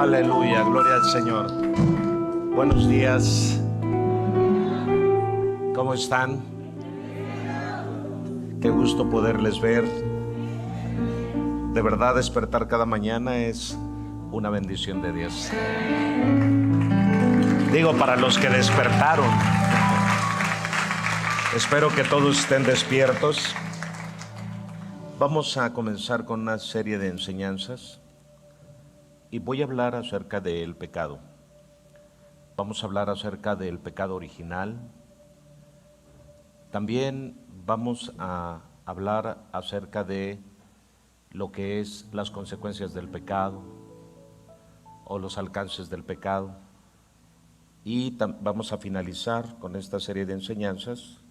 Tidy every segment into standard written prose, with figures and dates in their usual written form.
Aleluya, gloria al Señor. Buenos días. ¿Cómo están? Qué gusto poderles ver. De verdad, despertar cada mañana es una bendición de Dios. Digo, para los que despertaron. Espero que todos estén despiertos. Vamos a comenzar con una serie de enseñanzas y voy a hablar acerca del pecado. Vamos a hablar acerca del pecado original. También vamos a hablar acerca de lo que es las consecuencias del pecado o los alcances del pecado. Y vamos a finalizar con esta serie de enseñanzas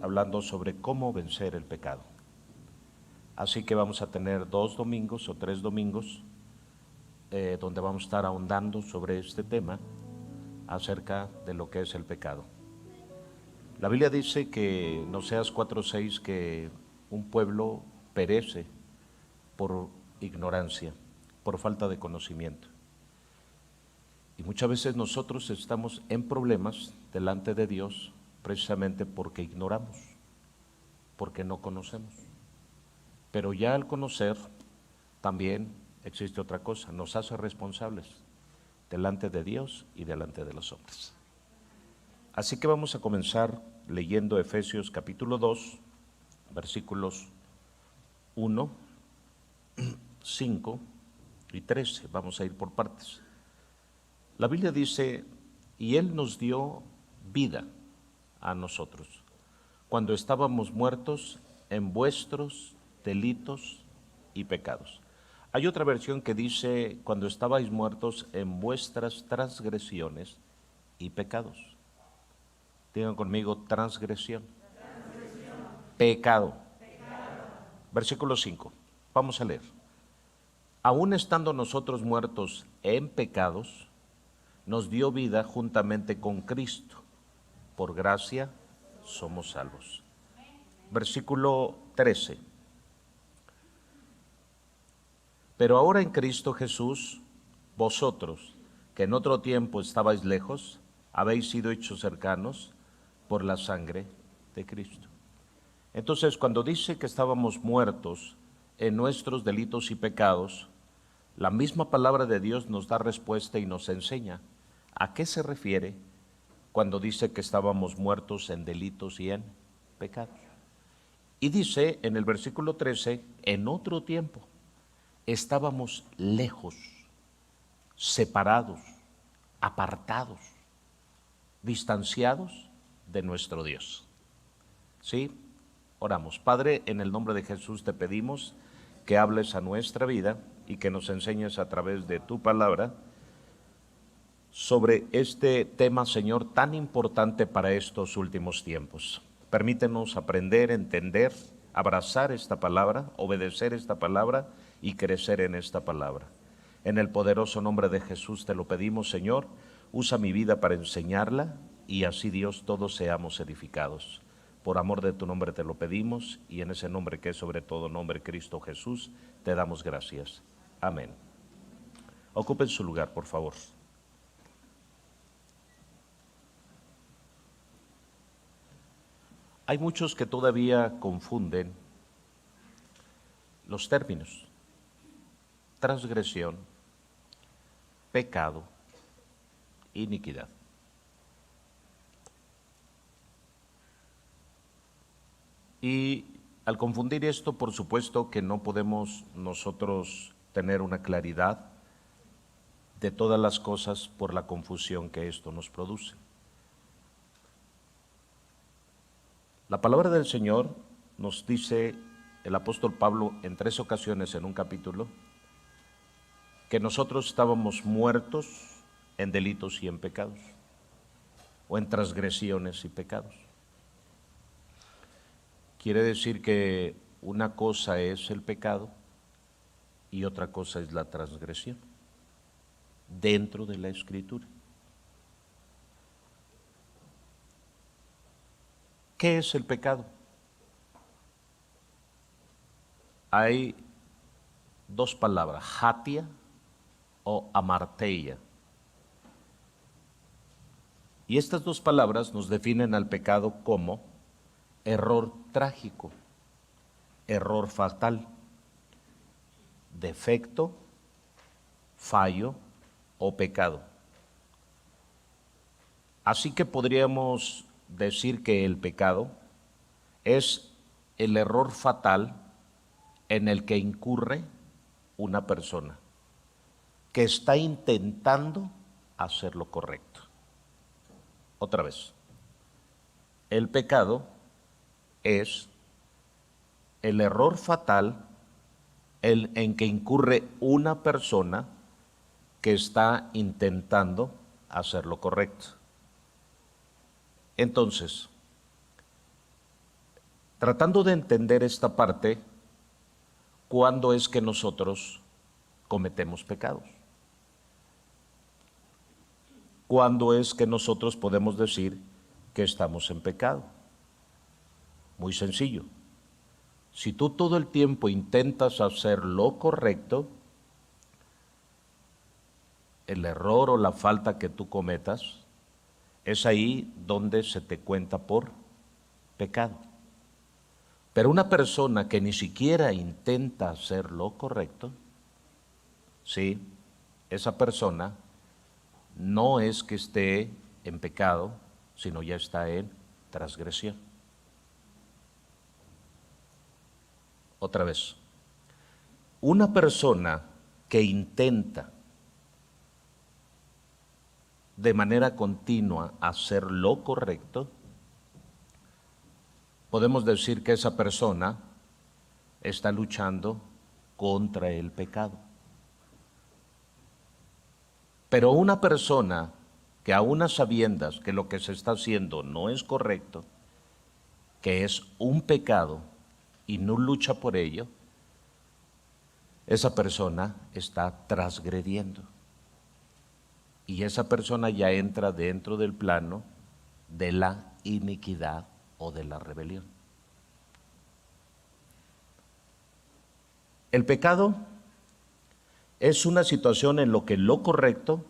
hablando sobre cómo vencer el pecado. Así que vamos a tener 2 domingos o 3 domingos donde vamos a estar ahondando sobre este tema acerca de lo que es el pecado. La Biblia dice que en Oseas 4:6 que un pueblo perece por ignorancia, por falta de conocimiento. Y muchas veces nosotros estamos en problemas delante de Dios precisamente porque ignoramos, porque no conocemos. Pero ya al conocer también existe otra cosa, nos hace responsables delante de Dios y delante de los hombres. Así que vamos a comenzar leyendo Efesios capítulo 2, versículos 1, 5 y 13. Vamos a ir por partes. La Biblia dice, y Él nos dio vida a nosotros, cuando estábamos muertos en vuestros delitos y pecados. Hay otra versión que dice, cuando estabais muertos en vuestras transgresiones y pecados. Digan conmigo, transgresión. Pecado. Versículo 5. Vamos a leer. Aún estando nosotros muertos en pecados, nos dio vida juntamente con Cristo. Por gracia somos salvos. Versículo 13. Pero ahora en Cristo Jesús, vosotros, que en otro tiempo estabais lejos, habéis sido hechos cercanos por la sangre de Cristo. Entonces, cuando dice que estábamos muertos en nuestros delitos y pecados, la misma palabra de Dios nos da respuesta y nos enseña a qué se refiere cuando dice que estábamos muertos en delitos y en pecados. Y dice en el versículo 13, en otro tiempo estábamos lejos, separados, apartados, distanciados de nuestro Dios. ¿Sí? Oramos. Padre, en el nombre de Jesús te pedimos que hables a nuestra vida y que nos enseñes a través de tu palabra sobre este tema, Señor, tan importante para estos últimos tiempos. Permítenos aprender, entender, abrazar esta palabra, obedecer esta palabra y crecer en esta palabra. En el poderoso nombre de Jesús te lo pedimos, Señor. Usa mi vida para enseñarla y así, Dios, todos seamos edificados. Por amor de tu nombre te lo pedimos y en ese nombre que es sobre todo nombre, Cristo Jesús, te damos gracias. Amén. Ocupen su lugar, por favor. Hay muchos que todavía confunden los términos: transgresión, pecado, iniquidad. Y al confundir esto, por supuesto que no podemos nosotros tener una claridad de todas las cosas por la confusión que esto nos produce. La palabra del Señor nos dice el apóstol Pablo en 3 ocasiones en un capítulo que nosotros estábamos muertos en delitos y en pecados, o en transgresiones y pecados. Quiere decir que una cosa es el pecado y otra cosa es la transgresión dentro de la Escritura. ¿Qué es el pecado? Hay dos palabras, hatia o amarteia. Y estas dos palabras nos definen al pecado como error trágico, error fatal, defecto, fallo o pecado. Así que podríamos decir que el pecado es el error fatal en el que incurre una persona que está intentando hacer lo correcto. Otra vez, el pecado es el error fatal en que incurre una persona que está intentando hacer lo correcto. Entonces, tratando de entender esta parte, ¿cuándo es que nosotros cometemos pecados? ¿Cuándo es que nosotros podemos decir que estamos en pecado? Muy sencillo. Si tú todo el tiempo intentas hacer lo correcto, el error o la falta que tú cometas, es ahí donde se te cuenta por pecado. Pero una persona que ni siquiera intenta hacer lo correcto, sí, esa persona no es que esté en pecado, sino ya está en transgresión. Otra vez, una persona que intenta de manera continua hacer lo correcto, podemos decir que esa persona está luchando contra el pecado. Pero una persona que aún a sabiendas que lo que se está haciendo no es correcto, que es un pecado y no lucha por ello, esa persona está transgrediendo. Y esa persona ya entra dentro del plano de la iniquidad o de la rebelión. El pecado es una situación en la que lo correcto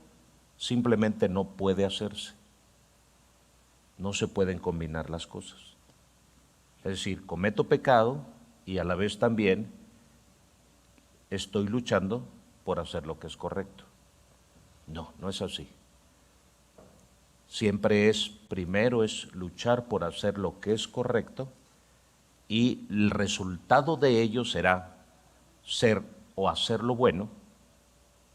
simplemente no puede hacerse. No se pueden combinar las cosas. Es decir, cometo pecado y a la vez también estoy luchando por hacer lo que es correcto. No, no es así. Siempre primero es luchar por hacer lo que es correcto y el resultado de ello será ser o hacer lo bueno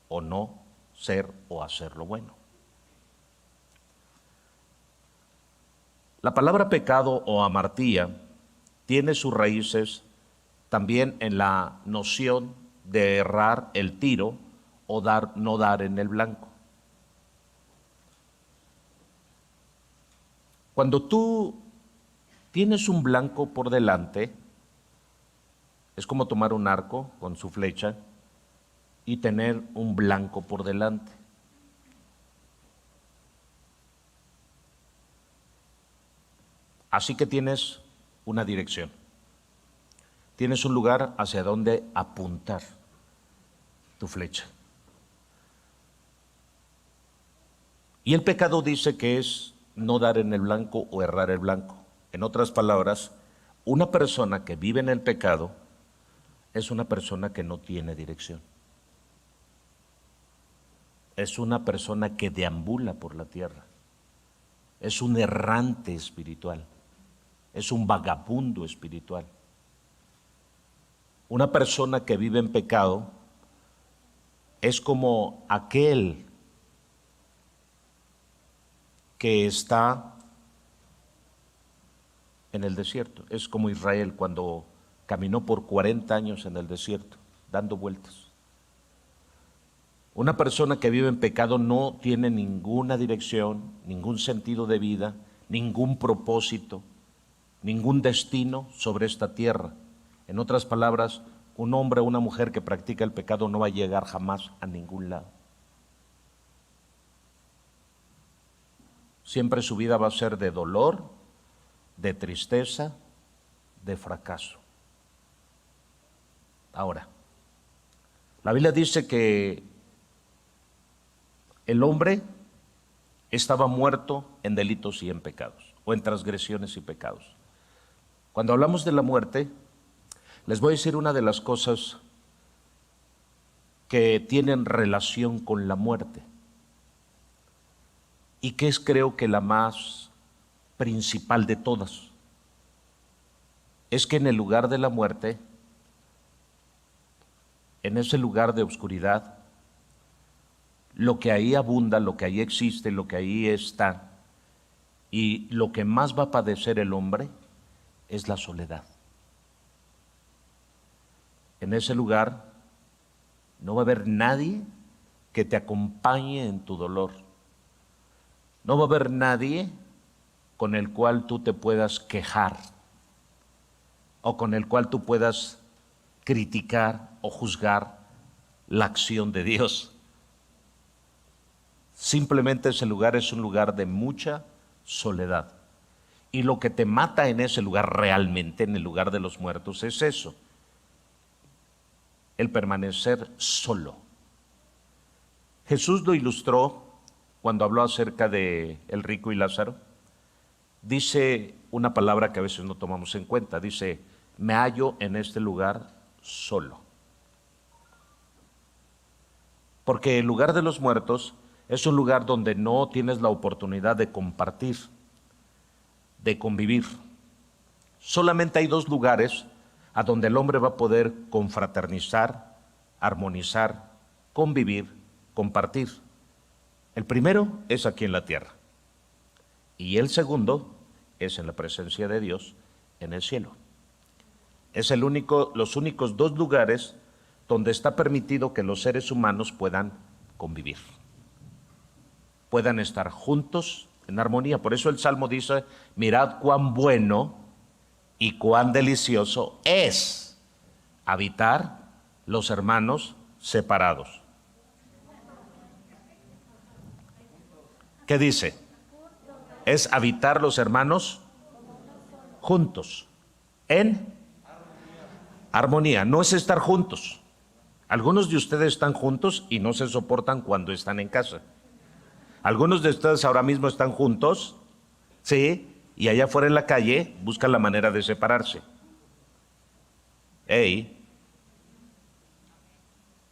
o no ser o hacer lo bueno. La palabra pecado o amartía tiene sus raíces también en la noción de errar el tiro o no dar en el blanco. Cuando tú tienes un blanco por delante, es como tomar un arco con su flecha y tener un blanco por delante. Así que tienes una dirección, tienes un lugar hacia donde apuntar tu flecha. Y el pecado dice que es no dar en el blanco o errar el blanco. En otras palabras, una persona que vive en el pecado es una persona que no tiene dirección. Es una persona que deambula por la tierra. Es un errante espiritual. Es un vagabundo espiritual. Una persona que vive en pecado es como aquel que está en el desierto. Es como Israel cuando caminó por 40 años en el desierto, dando vueltas. Una persona que vive en pecado no tiene ninguna dirección, ningún sentido de vida, ningún propósito, ningún destino sobre esta tierra. En otras palabras, un hombre o una mujer que practica el pecado no va a llegar jamás a ningún lado. Siempre su vida va a ser de dolor, de tristeza, de fracaso. Ahora, La Biblia dice que el hombre estaba muerto en delitos y en pecados, o en transgresiones y pecados. Cuando hablamos de la muerte, les voy a decir una de las cosas que tienen relación con la muerte y que es, creo que, la más principal de todas. Es que en el lugar de la muerte, en ese lugar de oscuridad, lo que ahí abunda, lo que ahí existe, lo que ahí está, y lo que más va a padecer el hombre es la soledad. En ese lugar no va a haber nadie que te acompañe en tu dolor. No va a haber nadie con el cual tú te puedas quejar o con el cual tú puedas criticar o juzgar la acción de Dios. Simplemente ese lugar es un lugar de mucha soledad. Y lo que te mata en ese lugar realmente, en el lugar de los muertos, es eso: el permanecer solo. Jesús lo ilustró cuando habló acerca de el rico y Lázaro. Dice una palabra que a veces no tomamos en cuenta. Dice: me hallo en este lugar solo. Porque el lugar de los muertos es un lugar donde no tienes la oportunidad de compartir, de convivir. Solamente hay dos lugares a donde el hombre va a poder confraternizar, armonizar, convivir, compartir. El primero es aquí en la tierra y el segundo es en la presencia de Dios en el cielo. Es los únicos dos lugares donde está permitido que los seres humanos puedan convivir, puedan estar juntos en armonía. Por eso el Salmo dice: mirad cuán bueno y cuán delicioso es habitar los hermanos separados. ¿Qué dice? Es habitar los hermanos juntos, en armonía. No es estar juntos. Algunos de ustedes están juntos y no se soportan cuando están en casa. Algunos de ustedes ahora mismo están juntos, sí, y allá afuera en la calle buscan la manera de separarse.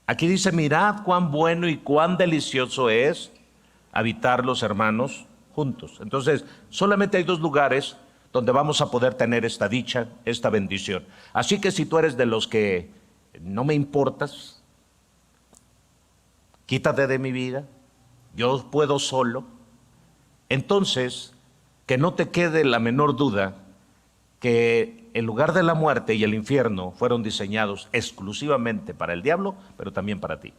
Aquí dice: mirad cuán bueno y cuán delicioso es habitar los hermanos juntos. Entonces, solamente hay dos lugares donde vamos a poder tener esta dicha, esta bendición. Así que si tú eres de los que no me importas, quítate de mi vida, yo puedo solo, entonces que no te quede la menor duda que el lugar de la muerte y el infierno fueron diseñados exclusivamente para el diablo, pero también para ti.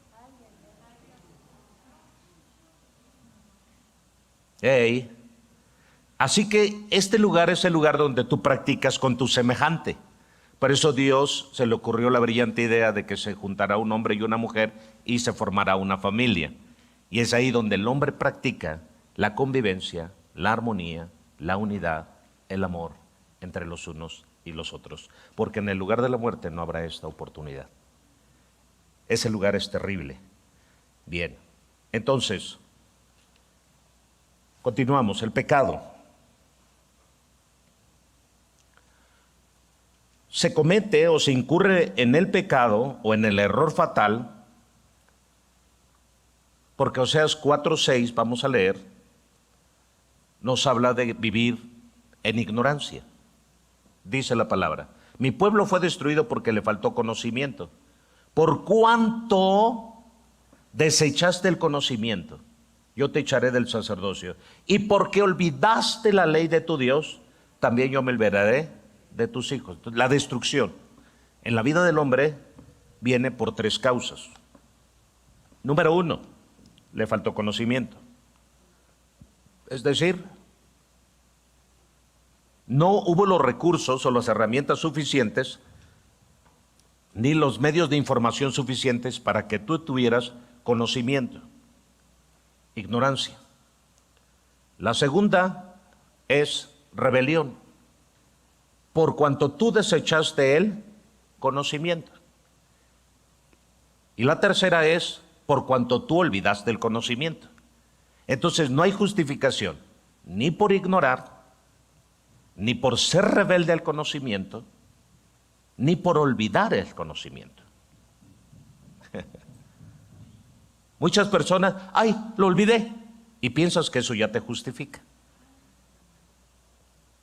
Así que este lugar es el lugar donde tú practicas con tu semejante. Por eso Dios se le ocurrió la brillante idea de que se juntará un hombre y una mujer y se formará una familia. Y es ahí donde el hombre practica la convivencia, la armonía, la unidad, el amor entre los unos y los otros. Porque en el lugar de la muerte no habrá esta oportunidad. Ese lugar es terrible. Bien, entonces, continuamos. El pecado se comete o se incurre en el pecado o en el error fatal, porque Oseas 4:6, vamos a leer, nos habla de vivir en ignorancia. Dice la palabra: mi pueblo fue destruido porque le faltó conocimiento. Por cuanto desechaste el conocimiento, yo te echaré del sacerdocio. Y porque olvidaste la ley de tu Dios, también yo me olvidaré de tus hijos. La destrucción en la vida del hombre viene por tres causas. Número uno, le faltó conocimiento. Es decir, no hubo los recursos o las herramientas suficientes, ni los medios de información suficientes para que tú tuvieras conocimiento. Ignorancia. La segunda es rebelión, por cuanto tú desechaste el conocimiento. Y la tercera es por cuanto tú olvidaste el conocimiento. Entonces no hay justificación, ni por ignorar, ni por ser rebelde al conocimiento, ni por olvidar el conocimiento. Muchas personas, ay, lo olvidé, y piensas que eso ya te justifica.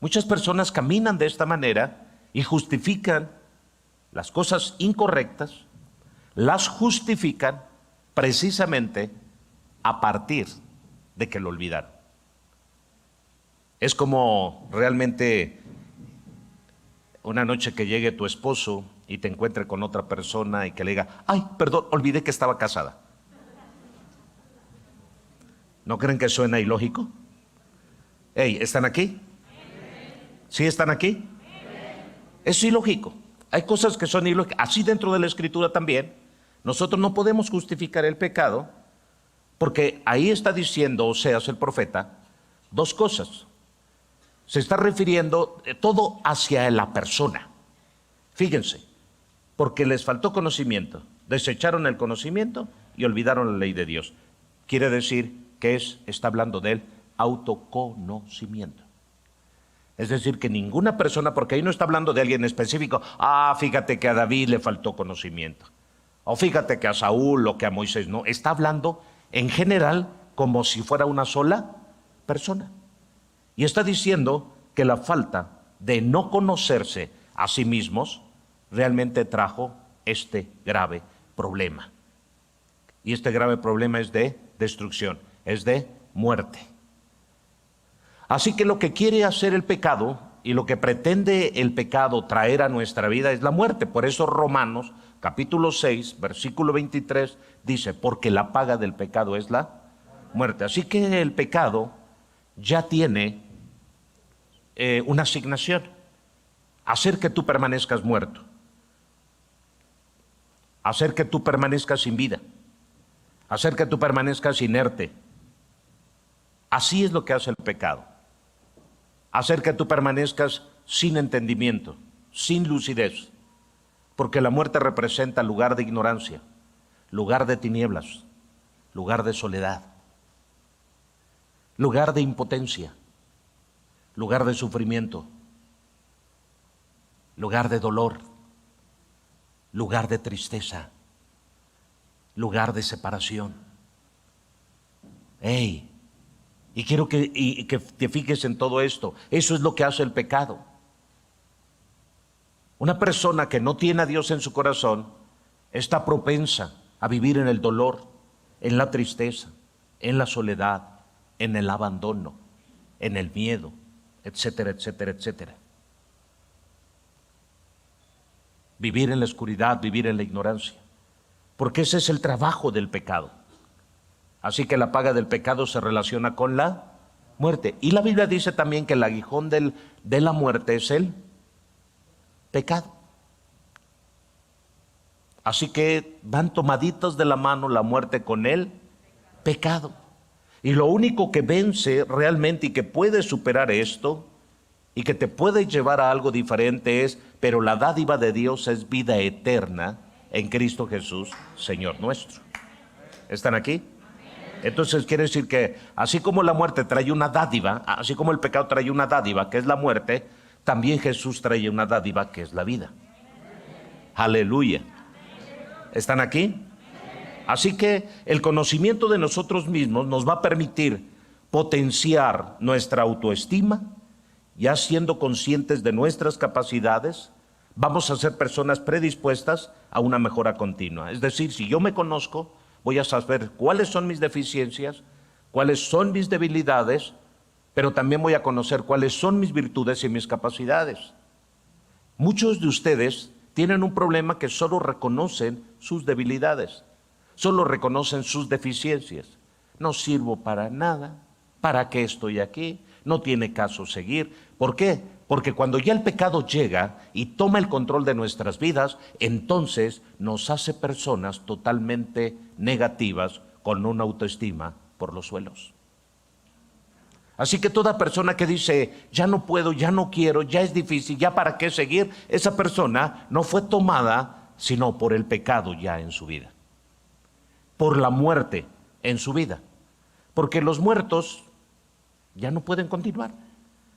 Muchas personas caminan de esta manera y justifican las cosas incorrectas, las justifican precisamente a partir de que lo olvidaron. Es como realmente una noche que llegue tu esposo y te encuentre con otra persona y que le diga, ay, perdón, olvidé que estaba casada. ¿No creen que suena ilógico? Hey, ¿están aquí? ¿Sí están aquí? Es ilógico. Hay cosas que son ilógicas. Así dentro de la Escritura también, nosotros no podemos justificar el pecado porque ahí está diciendo Oseas el profeta dos cosas. Se está refiriendo todo hacia la persona. Fíjense, porque les faltó conocimiento, desecharon el conocimiento y olvidaron la ley de Dios. Quiere decir que está hablando del autoconocimiento. Es decir, que ninguna persona, porque ahí no está hablando de alguien específico, fíjate que a David le faltó conocimiento, o fíjate que a Saúl o que a Moisés, no, está hablando en general como si fuera una sola persona. Y está diciendo que la falta de no conocerse a sí mismos realmente trajo este grave problema. Y este grave problema es de destrucción, es de muerte. Así que lo que quiere hacer el pecado y lo que pretende el pecado traer a nuestra vida es la muerte. Por eso Romanos capítulo 6, versículo 23 dice, porque la paga del pecado es la muerte. Así que el pecado ya tiene una asignación, hacer que tú permanezcas muerto, hacer que tú permanezcas sin vida, hacer que tú permanezcas inerte. Así es lo que hace el pecado. Hacer que tú permanezcas sin entendimiento, sin lucidez, porque la muerte representa lugar de ignorancia, lugar de tinieblas, lugar de soledad, lugar de impotencia, lugar de sufrimiento, lugar de dolor, lugar de tristeza, lugar de separación. Y quiero que te fijes en todo esto. Eso es lo que hace el pecado. Una persona que no tiene a Dios en su corazón está propensa a vivir en el dolor, en la tristeza, en la soledad, en el abandono, en el miedo, etcétera, etcétera, etcétera. Vivir en la oscuridad, vivir en la ignorancia. Porque ese es el trabajo del pecado. Así que la paga del pecado se relaciona con la muerte. Y la Biblia dice también que el aguijón de la muerte es el pecado. Así que van tomaditas de la mano la muerte con el pecado. Y lo único que vence realmente y que puede superar esto y que te puede llevar a algo diferente es, pero la dádiva de Dios es vida eterna en Cristo Jesús, Señor nuestro. ¿Están aquí? Entonces quiere decir que así como la muerte trae una dádiva, así como el pecado trae una dádiva que es la muerte, también Jesús trae una dádiva que es la vida. Aleluya. ¿Están aquí? Así que el conocimiento de nosotros mismos nos va a permitir potenciar nuestra autoestima, ya siendo conscientes de nuestras capacidades, vamos a ser personas predispuestas a una mejora continua. Es decir, si yo me conozco, voy a saber cuáles son mis deficiencias, cuáles son mis debilidades, pero también voy a conocer cuáles son mis virtudes y mis capacidades. Muchos de ustedes tienen un problema que solo reconocen sus debilidades, solo reconocen sus deficiencias. No sirvo para nada, ¿para qué estoy aquí? No tiene caso seguir. ¿Por qué? Porque cuando ya el pecado llega y toma el control de nuestras vidas, entonces nos hace personas totalmente negativas con una autoestima por los suelos. Así que toda persona que dice, ya no puedo, ya no quiero, ya es difícil, ya para qué seguir, esa persona no fue tomada sino por el pecado ya en su vida. por la muerte en su vida. Porque los muertos ya no pueden continuar.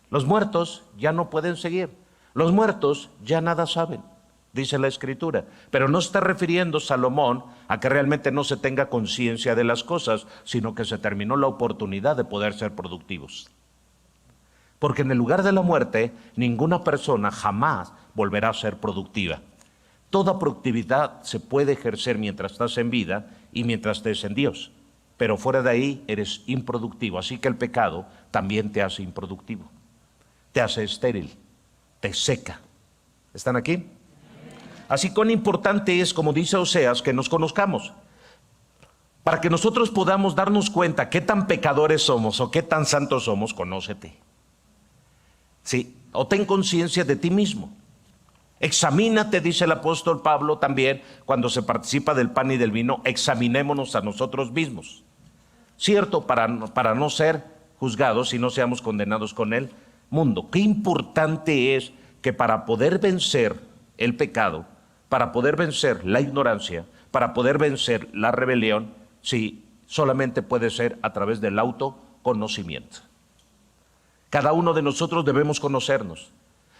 Los muertos ya no pueden seguir. Los muertos ya nada saben, dice la Escritura. Pero no está refiriendo Salomón a que realmente no se tenga conciencia de las cosas, sino que se terminó la oportunidad de poder ser productivos. Porque en el lugar de la muerte, ninguna persona jamás volverá a ser productiva. Toda productividad se puede ejercer mientras estás en vida y mientras estés en Dios. Pero fuera de ahí eres improductivo. Así que el pecado también te hace improductivo. Te hace estéril, te seca. ¿Están aquí? Así cuán importante es, como dice Oseas, que nos conozcamos. Para que nosotros podamos darnos cuenta qué tan pecadores somos o qué tan santos somos, conócete. Sí, o ten conciencia de ti mismo. Examínate, dice el apóstol Pablo también, cuando se participa del pan y del vino, examinémonos a nosotros mismos. Cierto, para no ser juzgados y no seamos condenados con el mundo. Qué importante es que para poder vencer el pecado, para poder vencer la ignorancia, para poder vencer la rebelión, sí, solamente puede ser a través del autoconocimiento. Cada uno de nosotros debemos conocernos.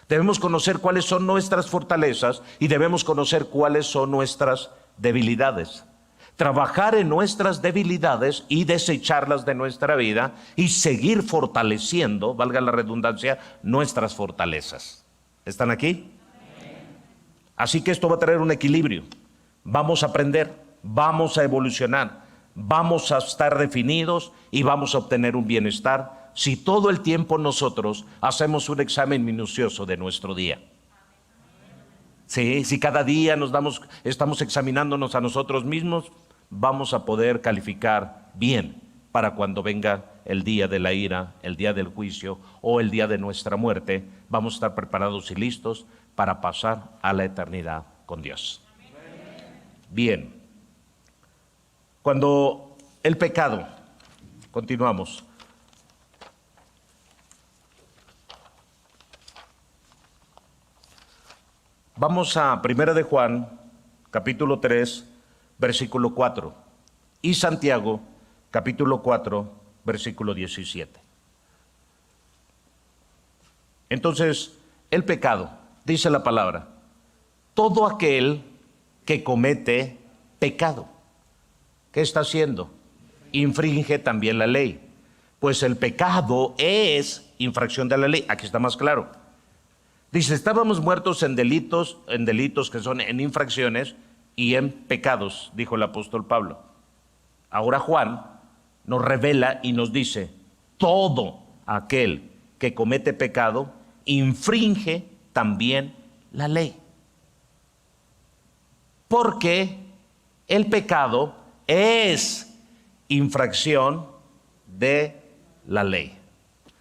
Debemos conocer cuáles son nuestras fortalezas y debemos conocer cuáles son nuestras debilidades. Trabajar en nuestras debilidades y desecharlas de nuestra vida y seguir fortaleciendo, valga la redundancia, nuestras fortalezas. ¿Están aquí? Así que esto va a traer un equilibrio. Vamos a aprender, vamos a evolucionar, vamos a estar definidos y vamos a obtener un bienestar si todo el tiempo nosotros hacemos un examen minucioso de nuestro día. Sí, si cada día estamos examinándonos a nosotros mismos, vamos a poder calificar bien para cuando venga el día de la ira, el día del juicio o el día de nuestra muerte. Vamos a estar preparados y listos para pasar a la eternidad con Dios. Bien, cuando el pecado, continuamos. Vamos a 1 de Juan, capítulo 3, versículo 4, y Santiago, capítulo 4, versículo 17. Entonces, el pecado, dice la palabra, todo aquel que comete pecado, ¿qué está haciendo? Infringe también la ley, pues el pecado es infracción de la ley. Aquí está más claro. Dice, estábamos muertos en delitos que son en infracciones y en pecados, dijo el apóstol Pablo. Ahora Juan nos revela y nos dice, todo aquel que comete pecado infringe también la ley. Porque el pecado es infracción de la ley.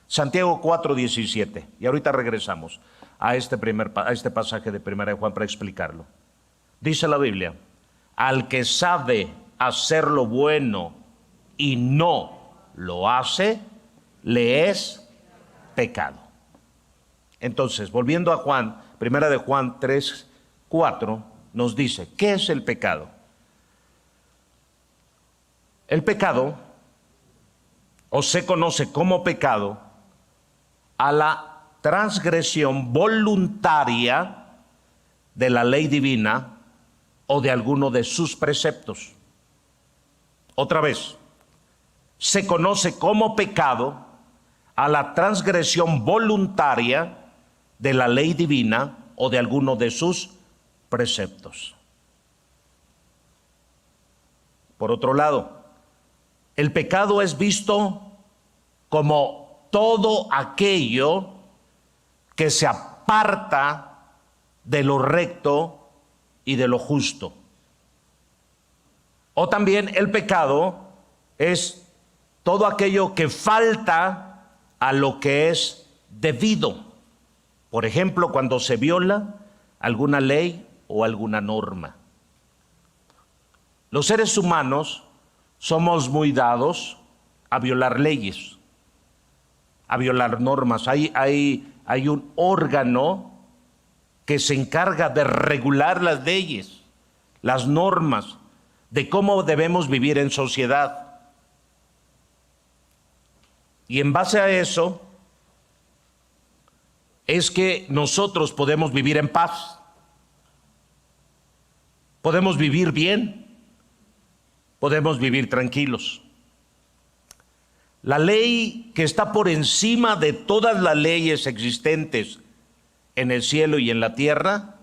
Santiago 4:17, y ahorita regresamos a este pasaje de 1 de Juan para explicarlo. Dice la Biblia, al que sabe hacer lo bueno y no lo hace, le es pecado. Entonces, volviendo a Juan, 1 de Juan 3:4 nos dice, ¿qué es el pecado? El pecado, o se conoce como pecado, a la transgresión voluntaria de la ley divina o de alguno de sus preceptos. Otra vez, se conoce como pecado a la transgresión voluntaria de la ley divina o de alguno de sus preceptos. Por otro lado, el pecado es visto como todo aquello que se aparta de lo recto y de lo justo. O también el pecado es todo aquello que falta a lo que es debido. Por ejemplo, cuando se viola alguna ley o alguna norma. Los seres humanos somos muy dados a violar leyes, a violar normas. Hay un órgano que se encarga de regular las leyes, las normas, de cómo debemos vivir en sociedad. Y en base a eso es que nosotros podemos vivir en paz, podemos vivir bien, podemos vivir tranquilos. La ley que está por encima de todas las leyes existentes en el cielo y en la tierra,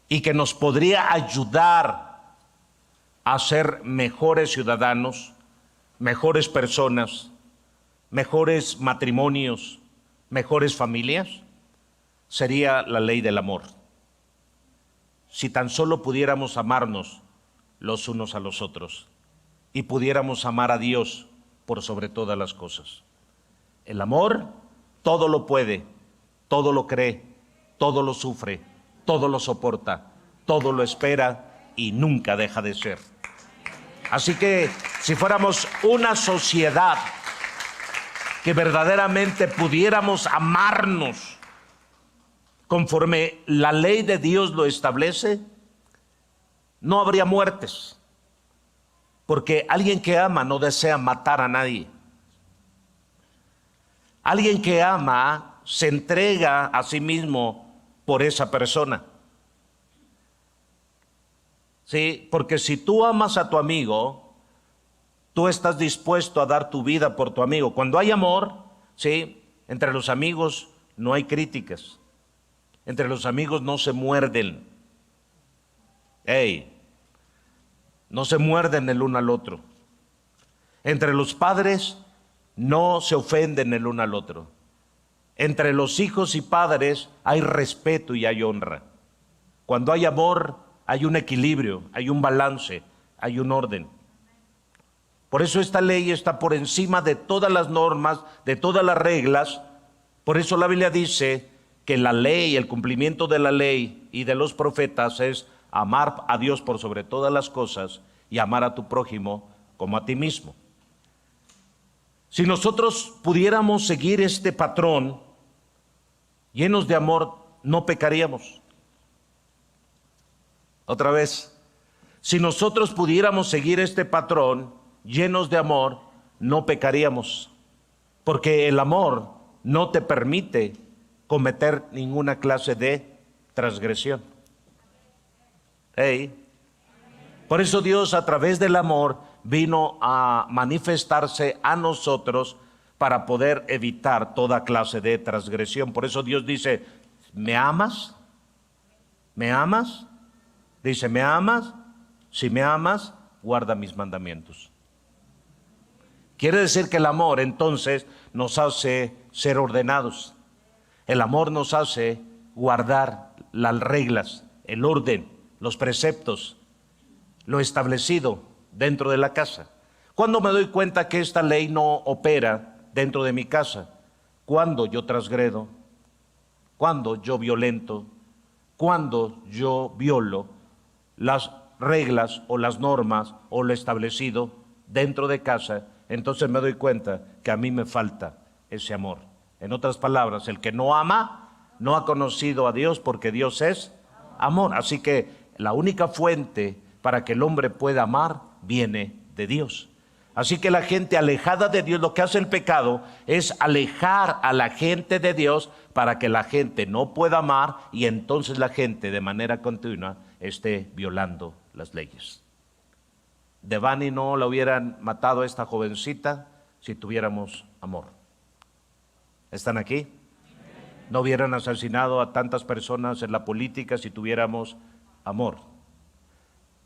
y que nos podría ayudar a ser mejores ciudadanos, mejores personas, mejores matrimonios, mejores familias, sería la ley del amor. Si tan solo pudiéramos amarnos los unos a los otros y pudiéramos amar a Dios por sobre todas las cosas. El amor todo lo puede, todo lo cree, todo lo sufre, todo lo soporta, todo lo espera y nunca deja de ser. Así que si fuéramos una sociedad que verdaderamente pudiéramos amarnos conforme la ley de Dios lo establece, no habría muertes, porque alguien que ama no desea matar a nadie. Alguien que ama se entrega a sí mismo por esa persona. Sí, porque si tú amas a tu amigo, tú estás dispuesto a dar tu vida por tu amigo. Cuando hay amor, sí, entre los amigos no hay críticas. Entre los amigos no se muerden. No se muerden el uno al otro. Entre los padres no se ofenden el uno al otro. Entre los hijos y padres hay respeto y hay honra. Cuando hay amor, hay un equilibrio, hay un balance, hay un orden. Por eso esta ley está por encima de todas las normas, de todas las reglas. Por eso la Biblia dice que la ley, el cumplimiento de la ley y de los profetas es amar a Dios por sobre todas las cosas y amar a tu prójimo como a ti mismo. Si nosotros pudiéramos seguir este patrón llenos de amor, no pecaríamos. Otra vez, si nosotros pudiéramos seguir este patrón llenos de amor, no pecaríamos, porque el amor no te permite cometer ninguna clase de transgresión. Por eso Dios, a través del amor, vino a manifestarse a nosotros para poder evitar toda clase de transgresión. Por eso Dios dice: ¿me amas? ¿Me amas? Dice: ¿me amas? Si me amas, guarda mis mandamientos. Quiere decir que el amor entonces nos hace ser ordenados. El amor nos hace guardar las reglas, el orden, los preceptos, lo establecido dentro de la casa. ¿Cuándo me doy cuenta que esta ley no opera dentro de mi casa? Cuando yo transgredo, cuando yo violento, cuando yo violo las reglas o las normas o lo establecido dentro de casa, entonces me doy cuenta que a mí me falta ese amor. En otras palabras, el que no ama no ha conocido a Dios, porque Dios es amor. Así que la única fuente para que el hombre pueda amar viene de Dios. Así que la gente alejada de Dios, lo que hace el pecado es alejar a la gente de Dios para que la gente no pueda amar, y entonces la gente de manera continua esté violando las leyes. Devani no la hubieran matado a esta jovencita si tuviéramos amor. ¿Están aquí? No hubieran asesinado a tantas personas en la política si tuviéramos amor.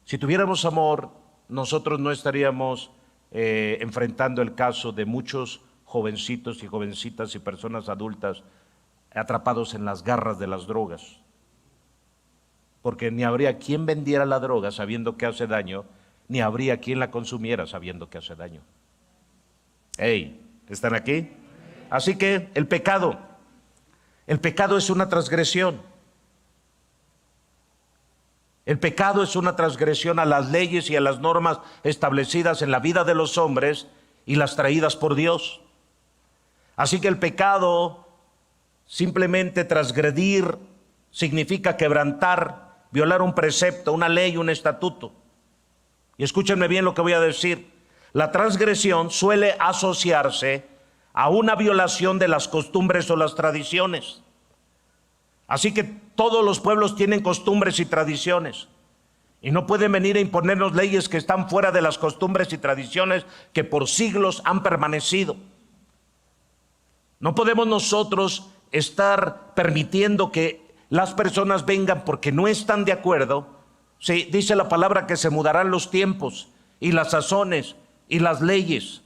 Si tuviéramos amor, nosotros no estaríamos enfrentando el caso de muchos jovencitos y jovencitas y personas adultas atrapados en las garras de las drogas. Porque ni habría quien vendiera la droga sabiendo que hace daño, ni habría quien la consumiera sabiendo que hace daño. ¿Están aquí? Así que el pecado es una transgresión. El pecado es una transgresión a las leyes y a las normas establecidas en la vida de los hombres y las traídas por Dios. Así que el pecado, simplemente transgredir, significa quebrantar, violar un precepto, una ley, un estatuto. y escúchenme bien lo que voy a decir, la transgresión suele asociarse a una violación de las costumbres o las tradiciones. Así que todos los pueblos tienen costumbres y tradiciones, y no pueden venir a imponernos leyes que están fuera de las costumbres y tradiciones que por siglos han permanecido. No podemos nosotros estar permitiendo que las personas vengan porque no están de acuerdo. Sí, dice la palabra que se mudarán los tiempos y las sazones y las leyes,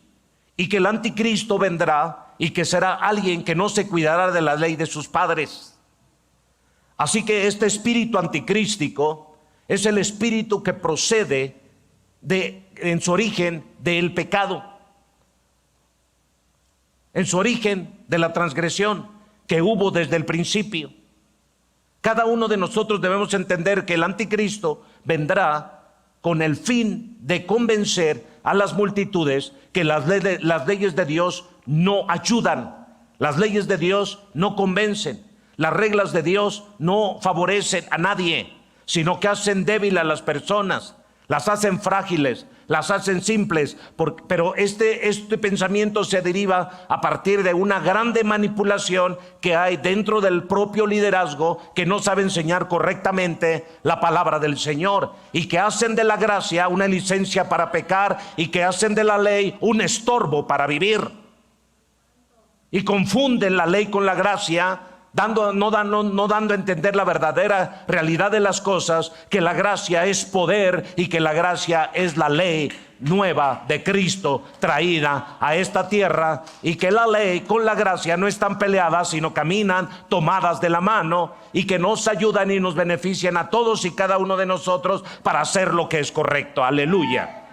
y que el anticristo vendrá y que será alguien que no se cuidará de la ley de sus padres. Así que este espíritu anticrístico es el espíritu que procede en su origen del pecado, en su origen de la transgresión que hubo desde el principio. Cada uno de nosotros debemos entender que el anticristo vendrá con el fin de convencer a las multitudes que las leyes de Dios no ayudan, las leyes de Dios no convencen, las reglas de Dios no favorecen a nadie, sino que hacen débil a las personas, las hacen frágiles, las hacen simples. Pero este pensamiento se deriva a partir de una grande manipulación que hay dentro del propio liderazgo, que no sabe enseñar correctamente la palabra del Señor, y que hacen de la gracia una licencia para pecar, y que hacen de la ley un estorbo para vivir, y confunden la ley con la gracia, no dando a entender la verdadera realidad de las cosas, que la gracia es poder y que la gracia es la ley nueva de Cristo traída a esta tierra, y que la ley con la gracia no están peleadas, sino caminan tomadas de la mano, y que nos ayudan y nos benefician a todos y cada uno de nosotros para hacer lo que es correcto. Aleluya.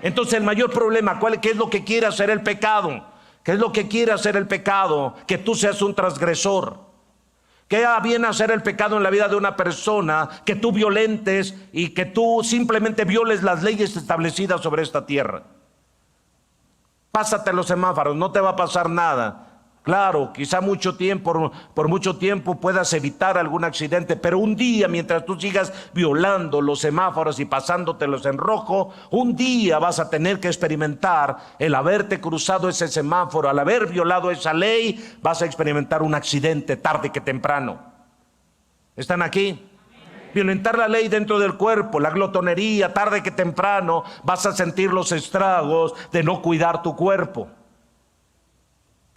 Entonces el mayor problema, ¿qué es lo que quiere hacer el pecado? ¿Qué es lo que quiere hacer el pecado? Que tú seas un transgresor. ¿Qué viene a hacer el pecado en la vida de una persona? Que tú violentes y que tú simplemente violes las leyes establecidas sobre esta tierra. Pásate los semáforos, no te va a pasar nada. Claro, quizá por mucho tiempo puedas evitar algún accidente, pero un día, mientras tú sigas violando los semáforos y pasándotelos en rojo, un día vas a tener que experimentar el haberte cruzado ese semáforo, al haber violado esa ley, vas a experimentar un accidente tarde que temprano. ¿Están aquí? Violentar la ley dentro del cuerpo, la glotonería, tarde que temprano vas a sentir los estragos de no cuidar tu cuerpo.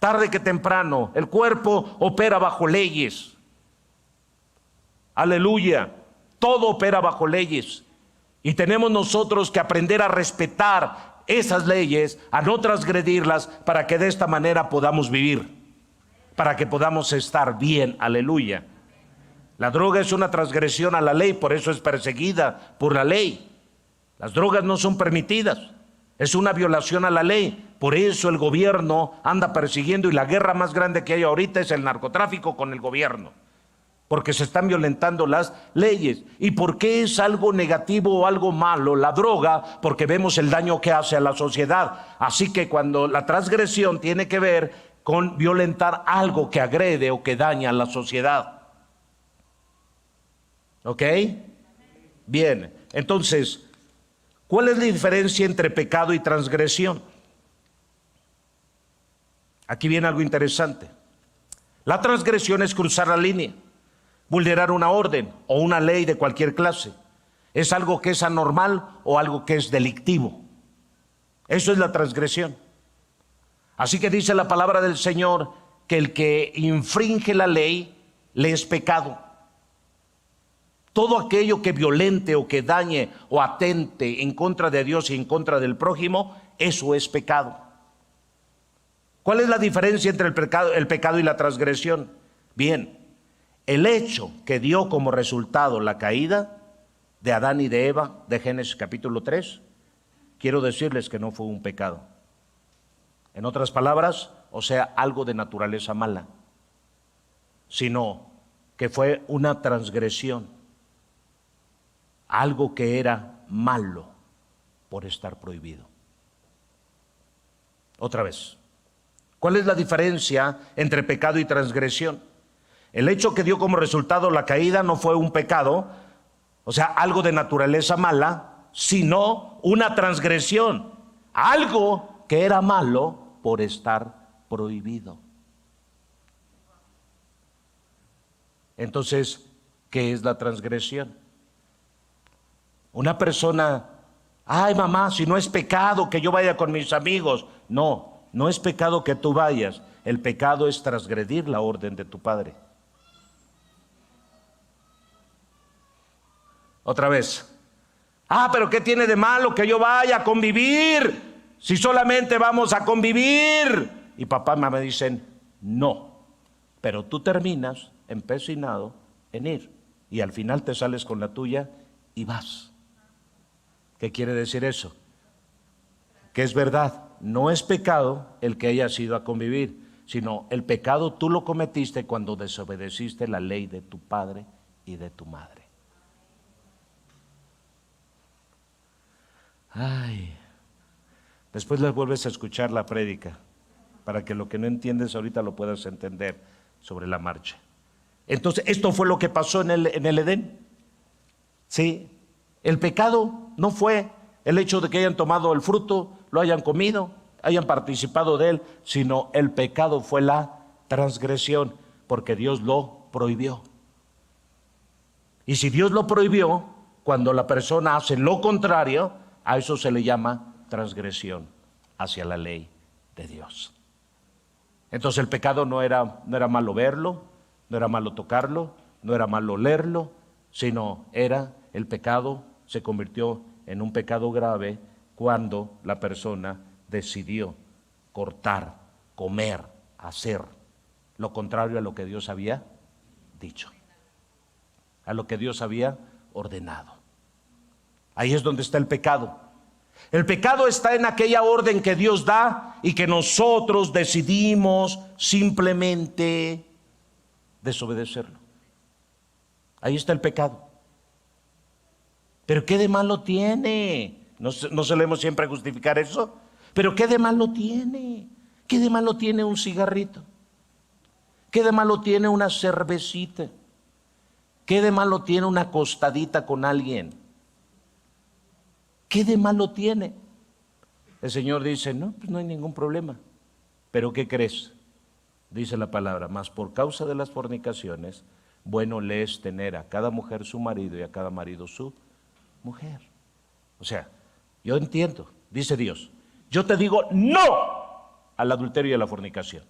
Tarde que temprano, el cuerpo opera bajo leyes. Aleluya. Todo opera bajo leyes. Y tenemos nosotros que aprender a respetar esas leyes, a no transgredirlas, para que de esta manera podamos vivir, para que podamos estar bien. Aleluya. La droga es una transgresión a la ley, por eso es perseguida por la ley. Las drogas no son permitidas. Es una violación a la ley. Por eso el gobierno anda persiguiendo, y la guerra más grande que hay ahorita es el narcotráfico con el gobierno, porque se están violentando las leyes. ¿Y por qué es algo negativo o algo malo la droga? Porque vemos el daño que hace a la sociedad. Así que cuando la transgresión tiene que ver con violentar algo que agrede o que daña a la sociedad. ¿Ok? Bien, entonces, ¿cuál es la diferencia entre pecado y transgresión? Aquí viene algo interesante. La transgresión es cruzar la línea, vulnerar una orden o una ley de cualquier clase. Es algo que es anormal o algo que es delictivo. Eso es la transgresión. Así que dice la palabra del Señor que el que infringe la ley le es pecado. Todo aquello que violente o que dañe o atente en contra de Dios y en contra del prójimo, eso es pecado. ¿Cuál es la diferencia entre el pecado y la transgresión? Bien, el hecho que dio como resultado la caída de Adán y de Eva, de Génesis capítulo 3, quiero decirles que no fue un pecado. En otras palabras, o sea, algo de naturaleza mala, sino que fue una transgresión, algo que era malo por estar prohibido. Otra vez, ¿cuál es la diferencia entre pecado y transgresión? El hecho que dio como resultado la caída no fue un pecado, o sea, algo de naturaleza mala, sino una transgresión. Algo que era malo por estar prohibido. Entonces, ¿qué es la transgresión? Una persona, ay mamá, si no es pecado que yo vaya con mis amigos. No, no es pecado que tú vayas. El pecado es transgredir la orden de tu padre. Otra vez. Pero ¿qué tiene de malo que yo vaya a convivir? Si solamente vamos a convivir. Y papá y mamá dicen, no. Pero tú terminas empecinado en ir. Y al final te sales con la tuya y vas. ¿Qué quiere decir eso? Que es verdad, no es pecado el que hayas ido a convivir, sino el pecado tú lo cometiste cuando desobedeciste la ley de tu padre y de tu madre. Después les vuelves a escuchar la prédica para que lo que no entiendes ahorita lo puedas entender sobre la marcha. Entonces, esto fue lo que pasó en el Edén. Sí, el pecado no fue el hecho de que hayan tomado el fruto, lo hayan comido, hayan participado de él, sino el pecado fue la transgresión, porque Dios lo prohibió. Y si Dios lo prohibió, cuando la persona hace lo contrario, a eso se le llama transgresión hacia la ley de Dios. Entonces el pecado no era malo verlo, no era malo tocarlo, no era malo leerlo, sino el pecado se convirtió en un pecado grave cuando la persona decidió cortar, comer, hacer lo contrario a lo que Dios había dicho, a lo que Dios había ordenado. Ahí es donde está el pecado. El pecado está en aquella orden que Dios da y que nosotros decidimos simplemente desobedecerlo. Ahí está el pecado. Pero ¿qué de malo tiene? ¿No solemos siempre justificar eso? Pero ¿qué de malo tiene? ¿Qué de malo tiene un cigarrito? ¿Qué de malo tiene una cervecita? ¿Qué de malo tiene una acostadita con alguien? ¿Qué de malo tiene? El Señor dice, no, pues no hay ningún problema. ¿Pero qué crees? Dice la palabra, mas por causa de las fornicaciones, bueno le es tener a cada mujer su marido y a cada marido su mujer. O sea, yo entiendo, dice Dios, yo te digo no al adulterio y a la fornicación.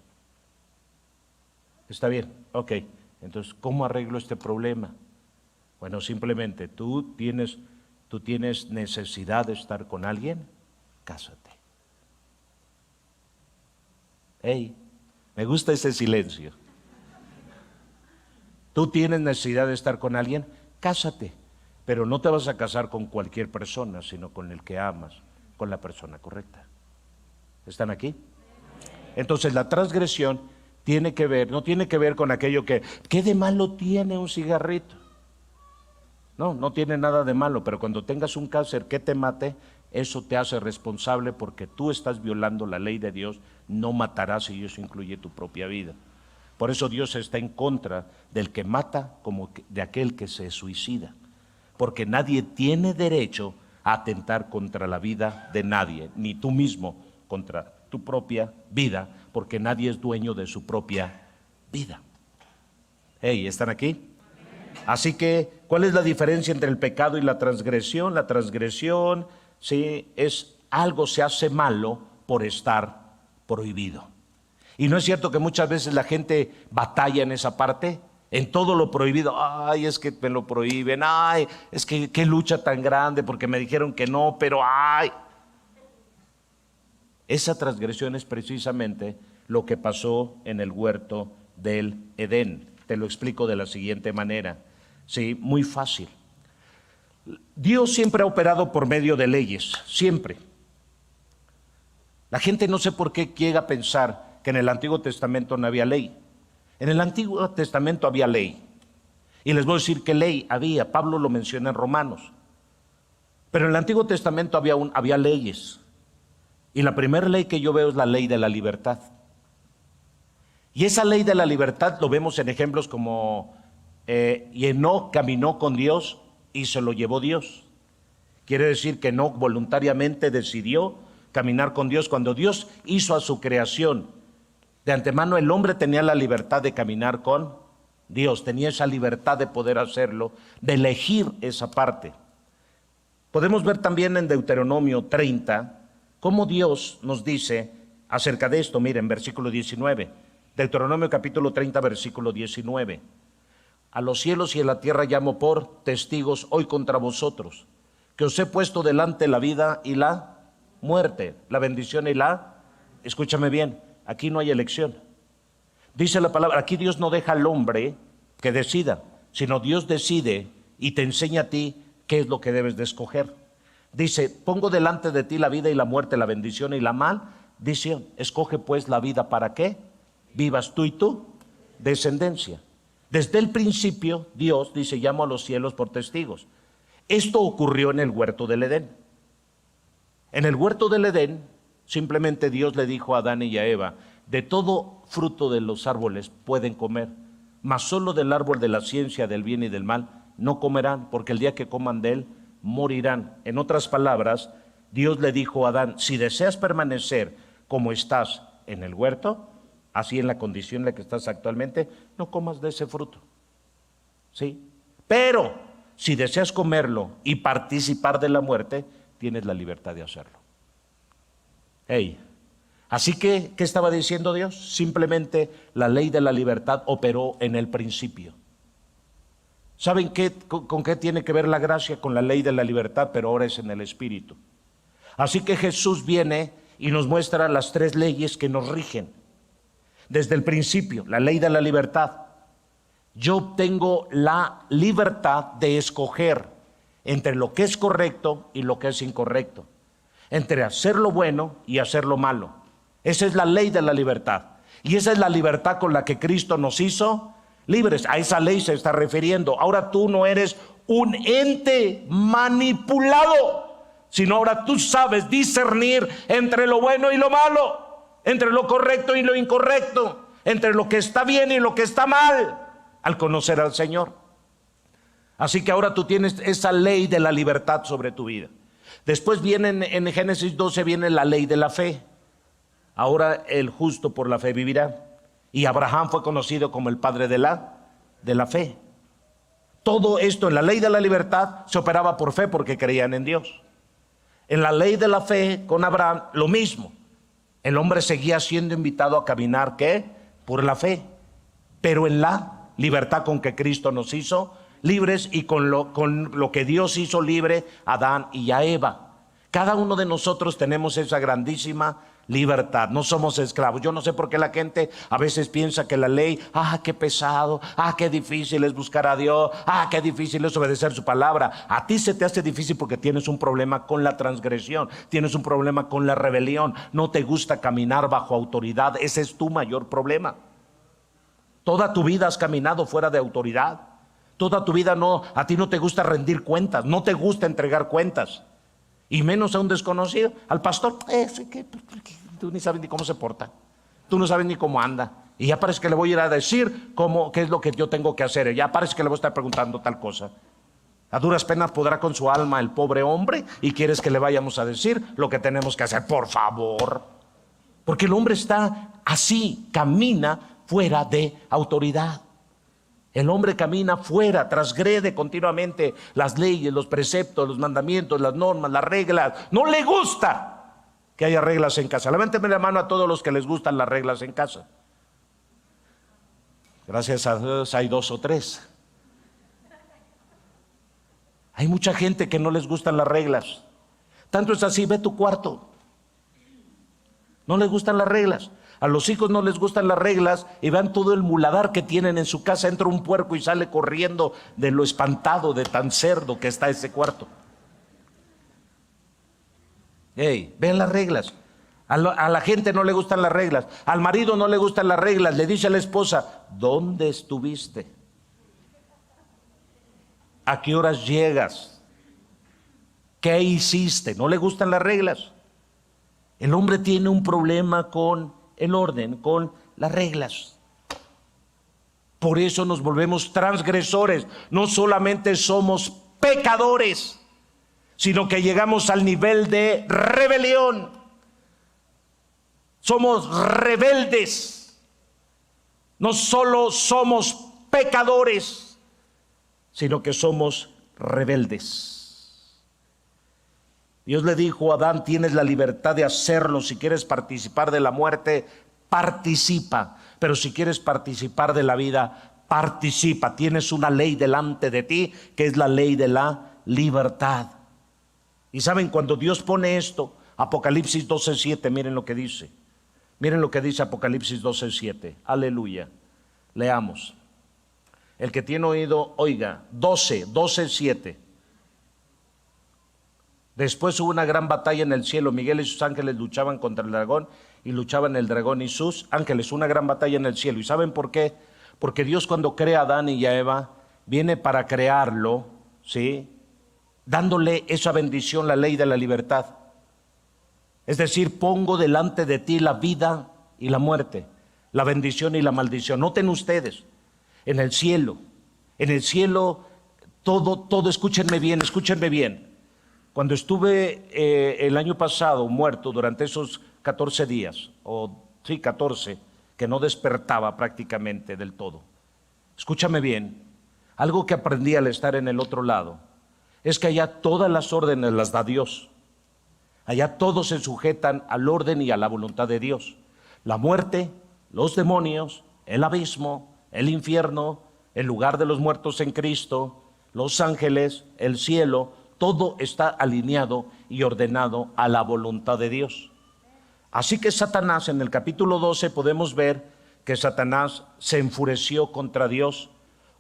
Está bien, ok. Entonces, ¿cómo arreglo este problema? Bueno, simplemente tú tienes necesidad de estar con alguien, cásate. Me gusta ese silencio. Tú tienes necesidad de estar con alguien, cásate. Pero no te vas a casar con cualquier persona, sino con el que amas, con la persona correcta. ¿Están aquí? Entonces la transgresión no tiene que ver con aquello ¿qué de malo tiene un cigarrito? No tiene nada de malo, pero cuando tengas un cáncer que te mate, eso te hace responsable porque tú estás violando la ley de Dios, no matarás y eso incluye tu propia vida. Por eso Dios está en contra del que mata como de aquel que se suicida, porque nadie tiene derecho a atentar contra la vida de nadie, ni tú mismo contra tu propia vida, porque nadie es dueño de su propia vida. ¿Están aquí? Así que, ¿cuál es la diferencia entre el pecado y la transgresión? La transgresión, sí, es algo se hace malo por estar prohibido. Y no es cierto que muchas veces la gente batalla en esa parte, en todo lo prohibido. Ay, es que me lo prohíben. Ay, es que qué lucha tan grande porque me dijeron que no, pero ay. Esa transgresión es precisamente lo que pasó en el huerto del Edén. Te lo explico de la siguiente manera. Sí, muy fácil. Dios siempre ha operado por medio de leyes, siempre. La gente no sé por qué llega a pensar que en el Antiguo Testamento no había ley. En el Antiguo Testamento había ley. Y les voy a decir qué ley había. Pablo lo menciona en Romanos. Pero en el Antiguo Testamento había leyes. Y la primera ley que yo veo es la ley de la libertad. Y esa ley de la libertad lo vemos en ejemplos como Enoc caminó con Dios y se lo llevó Dios. Quiere decir que no voluntariamente decidió caminar con Dios. Cuando Dios hizo a su creación, de antemano el hombre tenía la libertad de caminar con Dios, tenía esa libertad de poder hacerlo, de elegir esa parte. Podemos ver también en Deuteronomio 30 cómo Dios nos dice acerca de esto. Miren, versículo 19, Deuteronomio capítulo 30, versículo 19. A los cielos y a la tierra llamo por testigos hoy contra vosotros, que os he puesto delante la vida y la muerte, la bendición y escúchame bien, aquí no hay elección. Dice la palabra, aquí Dios no deja al hombre que decida, sino Dios decide y te enseña a ti qué es lo que debes de escoger. Dice, pongo delante de ti la vida y la muerte, la bendición y la maldición. Escoge pues la vida, ¿para qué? Vivas tú y tu descendencia. Desde el principio, Dios dice, llamo a los cielos por testigos. Esto ocurrió en el huerto del Edén. En el huerto del Edén, simplemente Dios le dijo a Adán y a Eva, de todo fruto de los árboles pueden comer, mas solo del árbol de la ciencia del bien y del mal no comerán, porque el día que coman de él, morirán. En otras palabras, Dios le dijo a Adán, si deseas permanecer como estás en el huerto, así en la condición en la que estás actualmente, no comas de ese fruto. ¿Sí? Pero si deseas comerlo y participar de la muerte, tienes la libertad de hacerlo. Hey, así que, ¿qué estaba diciendo Dios? Simplemente la ley de la libertad operó en el principio. ¿Saben con qué tiene que ver la gracia? Con la ley de la libertad, pero ahora es en el Espíritu. Así que Jesús viene y nos muestra las tres leyes que nos rigen. Desde el principio, la ley de la libertad. Yo tengo la libertad de escoger entre lo que es correcto y lo que es incorrecto, entre hacer lo bueno y hacer lo malo. Esa es la ley de la libertad. Y esa es la libertad con la que Cristo nos hizo libres. A esa ley se está refiriendo. Ahora tú no eres un ente manipulado, sino ahora tú sabes discernir entre lo bueno y lo malo, entre lo correcto y lo incorrecto, entre lo que está bien y lo que está mal, al conocer al Señor. Así que ahora tú tienes esa ley de la libertad sobre tu vida. Después viene en Génesis 12, viene la ley de la fe. Ahora el justo por la fe vivirá. Y Abraham fue conocido como el padre de la fe. Todo esto en la ley de la libertad se operaba por fe porque creían en Dios. En la ley de la fe con Abraham lo mismo. El hombre seguía siendo invitado a caminar, ¿qué? Por la fe. Pero en la libertad con que Cristo nos hizo libres y con lo que Dios hizo libre a Adán y a Eva. Cada uno de nosotros tenemos esa grandísima libertad, no somos esclavos. Yo no sé por qué la gente a veces piensa que la ley, qué pesado, qué difícil es buscar a Dios, qué difícil es obedecer su palabra. A ti se te hace difícil porque tienes un problema con la transgresión, tienes un problema con la rebelión, no te gusta caminar bajo autoridad, ese es tu mayor problema. Toda tu vida has caminado fuera de autoridad, toda tu vida a ti no te gusta rendir cuentas, no te gusta entregar cuentas. Y menos a un desconocido, al pastor, que tú ni sabes ni cómo se porta, tú no sabes ni cómo anda, y ya parece que le voy a ir a decir qué es lo que yo tengo que hacer, ya parece que le voy a estar preguntando tal cosa. A duras penas podrá con su alma el pobre hombre, y quieres que le vayamos a decir lo que tenemos que hacer, por favor. Porque el hombre está así, camina fuera de autoridad. El hombre camina fuera, transgrede continuamente las leyes, los preceptos, los mandamientos, las normas, las reglas. No le gusta que haya reglas en casa. Levánteme la mano a todos los que les gustan las reglas en casa. Gracias a Dios hay 2 o 3. Hay mucha gente que no les gustan las reglas. Tanto es así, ve tu cuarto. No les gustan las reglas. A los hijos no les gustan las reglas y vean todo el muladar que tienen en su casa. Entra un puerco y sale corriendo de lo espantado, de tan cerdo que está ese cuarto. Vean las reglas. A la gente no le gustan las reglas. Al marido no le gustan las reglas. Le dice a la esposa, ¿dónde estuviste? ¿A qué horas llegas? ¿Qué hiciste? No le gustan las reglas. El hombre tiene un problema con el orden, con las reglas. Por eso nos volvemos transgresores. No solamente somos pecadores, sino que llegamos al nivel de rebelión. Somos rebeldes. No solo somos pecadores, sino que somos rebeldes. Dios le dijo a Adán: tienes la libertad de hacerlo. Si quieres participar de la muerte, participa. Pero si quieres participar de la vida, participa. Tienes una ley delante de ti, que es la ley de la libertad. Y saben, cuando Dios pone esto, Apocalipsis 12:7, miren lo que dice. Miren lo que dice Apocalipsis 12:7. Aleluya. Leamos. El que tiene oído, oiga. 12:7. Después hubo una gran batalla en el cielo. Miguel y sus ángeles luchaban contra el dragón, y luchaban el dragón y sus ángeles. Una gran batalla en el cielo. ¿Y saben por qué? Porque Dios, cuando crea a Adán y a Eva, viene para crearlo, ¿sí?, dándole esa bendición, la ley de la libertad. Es decir, pongo delante de ti la vida y la muerte, la bendición y la maldición. Noten ustedes, en el cielo todo, escúchenme bien. Cuando estuve el año pasado muerto durante esos 14 días, 14, que no despertaba prácticamente del todo. Escúchame bien, algo que aprendí al estar en el otro lado, es que allá todas las órdenes las da Dios. Allá todos se sujetan al orden y a la voluntad de Dios. La muerte, los demonios, el abismo, el infierno, el lugar de los muertos en Cristo, los ángeles, el cielo, todo está alineado y ordenado a la voluntad de Dios. Así que Satanás, en el capítulo 12 podemos ver que Satanás se enfureció contra Dios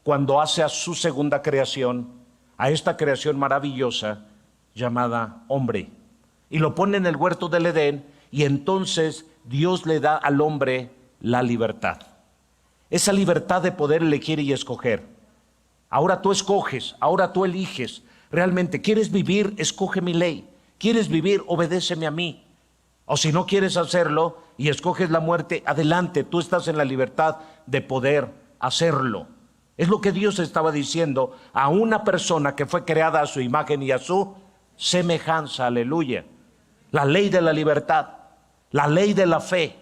cuando hace a su segunda creación, a esta creación maravillosa llamada hombre, y lo pone en el huerto del Edén, y entonces Dios le da al hombre la libertad, esa libertad de poder elegir y escoger. Ahora tú escoges, ahora tú eliges. Realmente, ¿quieres vivir? Escoge mi ley. ¿Quieres vivir? Obedéceme a mí. O si no quieres hacerlo y escoges la muerte, adelante, tú estás en la libertad de poder hacerlo. Es lo que Dios estaba diciendo a una persona que fue creada a su imagen y a su semejanza. Aleluya. La ley de la libertad, la ley de la fe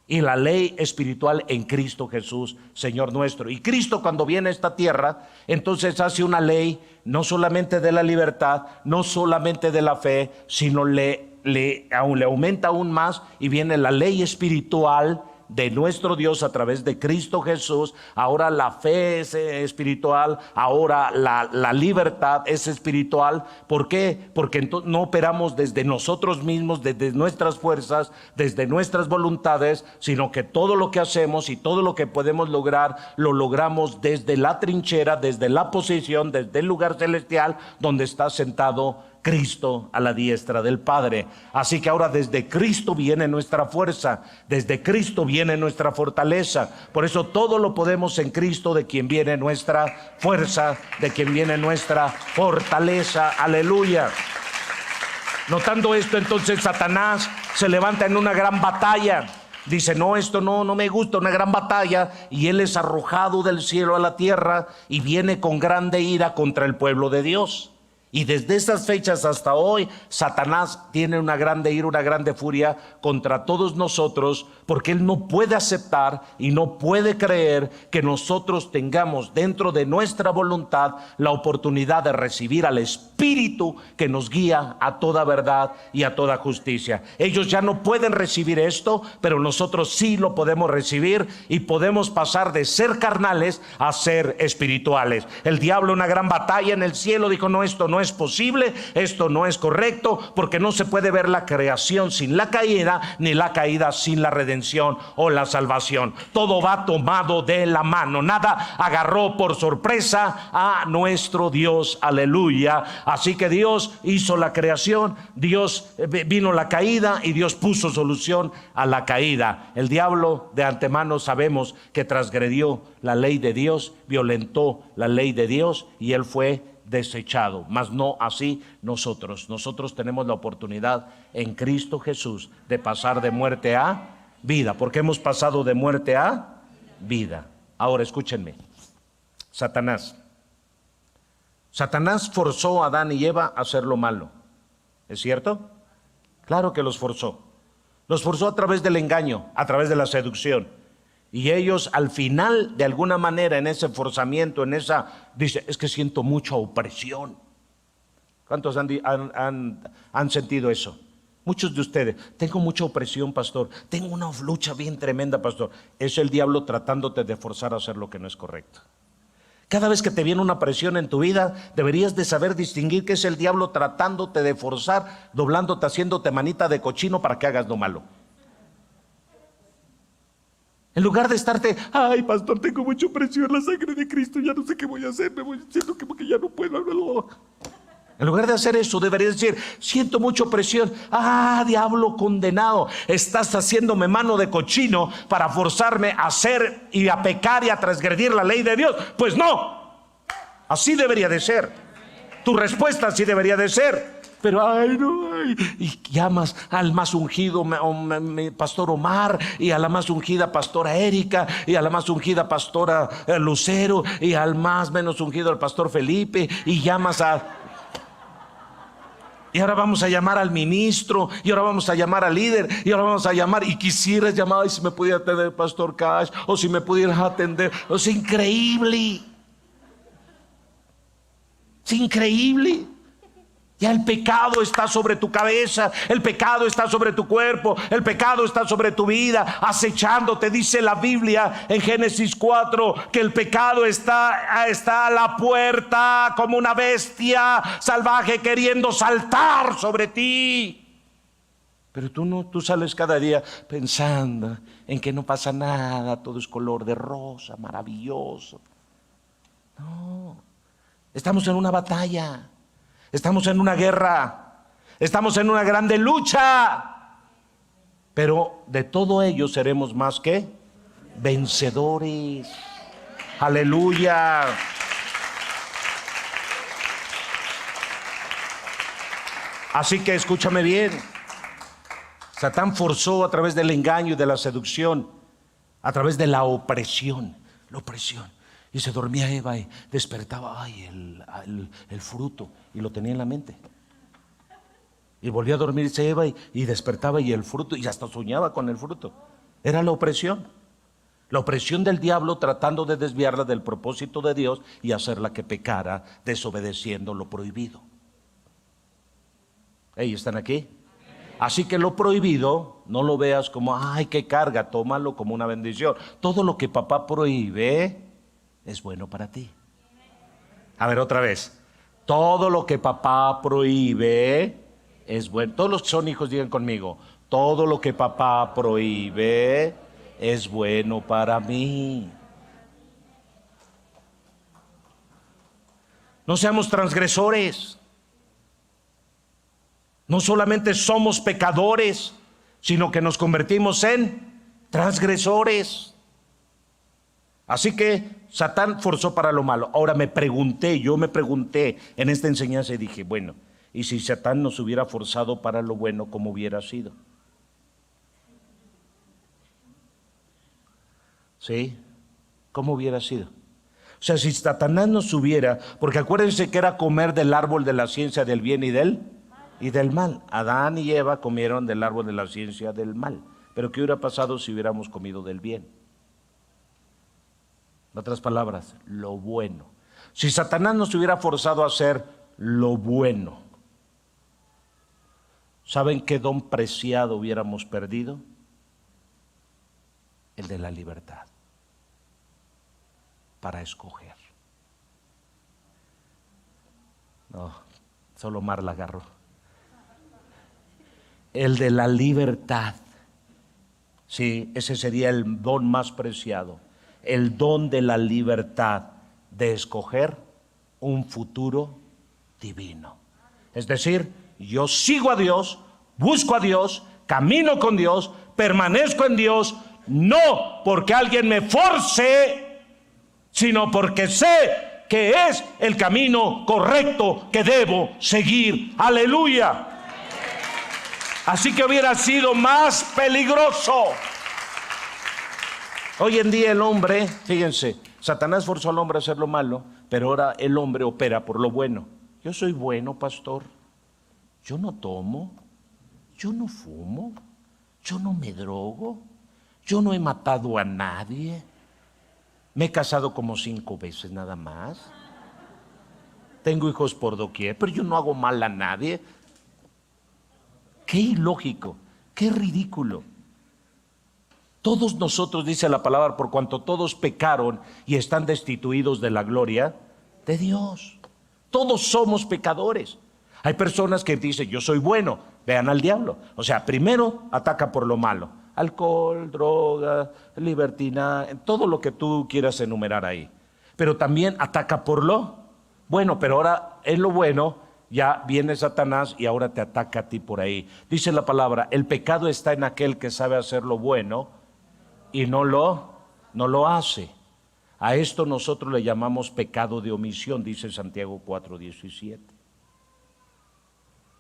y la ley espiritual en Cristo Jesús, Señor nuestro. Y Cristo, cuando viene a esta tierra, entonces hace una ley no solamente de la libertad, no solamente de la fe, sino le aumenta aún más, y viene la ley espiritual de nuestro Dios a través de Cristo Jesús. Ahora la fe es espiritual, ahora la libertad es espiritual. ¿Por qué? Porque no operamos desde nosotros mismos, desde nuestras fuerzas, desde nuestras voluntades, sino que todo lo que hacemos y todo lo que podemos lograr, lo logramos desde la trinchera, desde la posición, desde el lugar celestial donde está sentado Cristo a la diestra del Padre. Así que ahora desde Cristo viene nuestra fuerza, desde Cristo viene nuestra fortaleza. Por eso todo lo podemos en Cristo, de quien viene nuestra fuerza, de quien viene nuestra fortaleza. Aleluya. Notando esto, entonces Satanás se levanta en una gran batalla. Dice: no, esto no me gusta, una gran batalla. Y él es arrojado del cielo a la tierra y viene con grande ira contra el pueblo de Dios. Y desde esas fechas hasta hoy, Satanás tiene una grande ira, una grande furia contra todos nosotros, porque él no puede aceptar y no puede creer que nosotros tengamos dentro de nuestra voluntad la oportunidad de recibir al Espíritu que nos guía a toda verdad y a toda justicia. Ellos ya no pueden recibir esto, pero nosotros sí lo podemos recibir, y podemos pasar de ser carnales a ser espirituales. El diablo, una gran batalla en el cielo, dijo: no, esto no es posible, esto no es correcto, porque no se puede ver la creación sin la caída, ni la caída sin la redención o la salvación. Todo va tomado de la mano, nada agarró por sorpresa a nuestro Dios. Aleluya. Así que Dios hizo la creación, Dios vino la caída, y Dios puso solución a la caída. El diablo, de antemano sabemos que transgredió la ley de Dios, violentó la ley de Dios, y él fue desechado. Mas no así nosotros. Nosotros tenemos la oportunidad en Cristo Jesús de pasar de muerte a vida, porque hemos pasado de muerte a vida. Ahora escúchenme. Satanás Satanás forzó a Adán y Eva a hacer lo malo. ¿Es cierto? Claro que los forzó. Los forzó a través del engaño, a través de la seducción. Y ellos al final, de alguna manera, en ese forzamiento, dice, es que siento mucha opresión. ¿Cuántos han sentido eso? Muchos de ustedes, tengo mucha opresión, pastor. Tengo una lucha bien tremenda, pastor. Es el diablo tratándote de forzar a hacer lo que no es correcto. Cada vez que te viene una presión en tu vida, deberías de saber distinguir que es el diablo tratándote de forzar, doblándote, haciéndote manita de cochino para que hagas lo malo. En lugar de estarte, ay pastor, tengo mucha presión, la sangre de Cristo, ya no sé qué voy a hacer, me voy diciendo que ya no puedo. En lugar de hacer eso, deberías decir, siento mucha presión. Ah, diablo condenado, estás haciéndome mano de cochino para forzarme a hacer y a pecar y a transgredir la ley de Dios. Pues no, así debería de ser. Tu respuesta así debería de ser. Pero ay, no, ay. Y llamas al más ungido pastor Omar, y a la más ungida pastora Erika, y a la más ungida pastora Lucero, y al más menos ungido el pastor Felipe, y llamas y ahora vamos a llamar al ministro, y ahora vamos a llamar al líder, y ahora vamos a llamar, y quisieras llamar, y si me pudiera atender el pastor Cash, o si me pudieras atender. Es increíble. Es increíble. Ya el pecado está sobre tu cabeza, el pecado está sobre tu cuerpo, el pecado está sobre tu vida, acechándote. Dice la Biblia en Génesis 4 que el pecado está a la puerta como una bestia salvaje queriendo saltar sobre ti. Pero tú sales cada día pensando en que no pasa nada, todo es color de rosa, maravilloso. No, estamos en una batalla. Estamos en una guerra, estamos en una grande lucha, pero de todo ello seremos más que vencedores. Aleluya. Así que escúchame bien. Satán forzó a través del engaño y de la seducción, a través de la opresión. Y se dormía Eva y despertaba, ay, el fruto, y lo tenía en la mente. Y volvía a dormirse Eva y despertaba, y el fruto, y hasta soñaba con el fruto. Era la opresión del diablo, tratando de desviarla del propósito de Dios y hacerla que pecara, desobedeciendo lo prohibido. ¿Están aquí? Así que lo prohibido no lo veas como, ay, qué carga, tómalo como una bendición. Todo lo que papá prohíbe es bueno para ti. A ver, otra vez. Todo lo que papá prohíbe es bueno. Todos los que son hijos digan conmigo, todo lo que papá prohíbe es bueno para mí. No seamos transgresores. No solamente somos pecadores, sino que nos convertimos en transgresores. Así que Satán forzó para lo malo. Ahora yo me pregunté en esta enseñanza y dije, bueno, ¿y si Satán nos hubiera forzado para lo bueno, cómo hubiera sido? ¿Sí? ¿Cómo hubiera sido? O sea, si Satanás nos hubiera, porque acuérdense que era comer del árbol de la ciencia del bien y del mal. Adán y Eva comieron del árbol de la ciencia del mal. Pero ¿qué hubiera pasado si hubiéramos comido del bien? En otras palabras, lo bueno. Si Satanás nos hubiera forzado a hacer lo bueno, ¿saben qué don preciado hubiéramos perdido? El de la libertad para escoger. No, solo Omar la agarró. El de la libertad. Sí, ese sería el don más preciado. El don de la libertad de escoger un futuro divino. Es decir, yo sigo a Dios, busco a Dios, camino con Dios, permanezco en Dios, no porque alguien me force, sino porque sé que es el camino correcto que debo seguir. Aleluya. Así que hubiera sido más peligroso. Hoy en día el hombre, fíjense, Satanás forzó al hombre a hacer lo malo, pero ahora el hombre opera por lo bueno. Yo soy bueno, pastor. Yo no tomo, yo no fumo, yo no me drogo, yo no he matado a nadie. Me he casado como 5 veces nada más. Tengo hijos por doquier, pero yo no hago mal a nadie. Qué ilógico, qué ridículo. Todos nosotros, dice la palabra, por cuanto todos pecaron y están destituidos de la gloria de Dios. Todos somos pecadores. Hay personas que dicen, yo soy bueno, vean al diablo. O sea, primero ataca por lo malo. Alcohol, droga, libertina, todo lo que tú quieras enumerar ahí. Pero también ataca por lo bueno, pero ahora en lo bueno ya viene Satanás y ahora te ataca a ti por ahí. Dice la palabra, el pecado está en aquel que sabe hacer lo bueno y no lo hace. A esto nosotros le llamamos pecado de omisión, dice Santiago 4:17.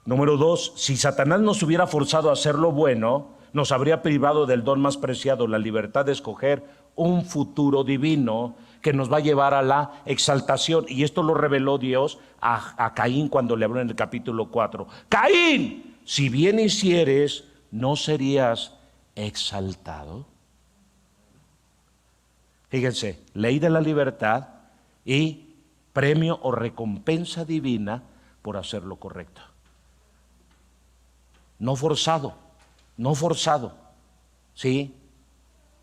Número 2, si Satanás nos hubiera forzado a hacer lo bueno, nos habría privado del don más preciado, la libertad de escoger un futuro divino que nos va a llevar a la exaltación. Y esto lo reveló Dios a Caín cuando le habló en el capítulo 4. Caín, si bien hicieres, ¿no serías exaltado? Fíjense, ley de la libertad y premio o recompensa divina por hacer lo correcto. No forzado, ¿sí?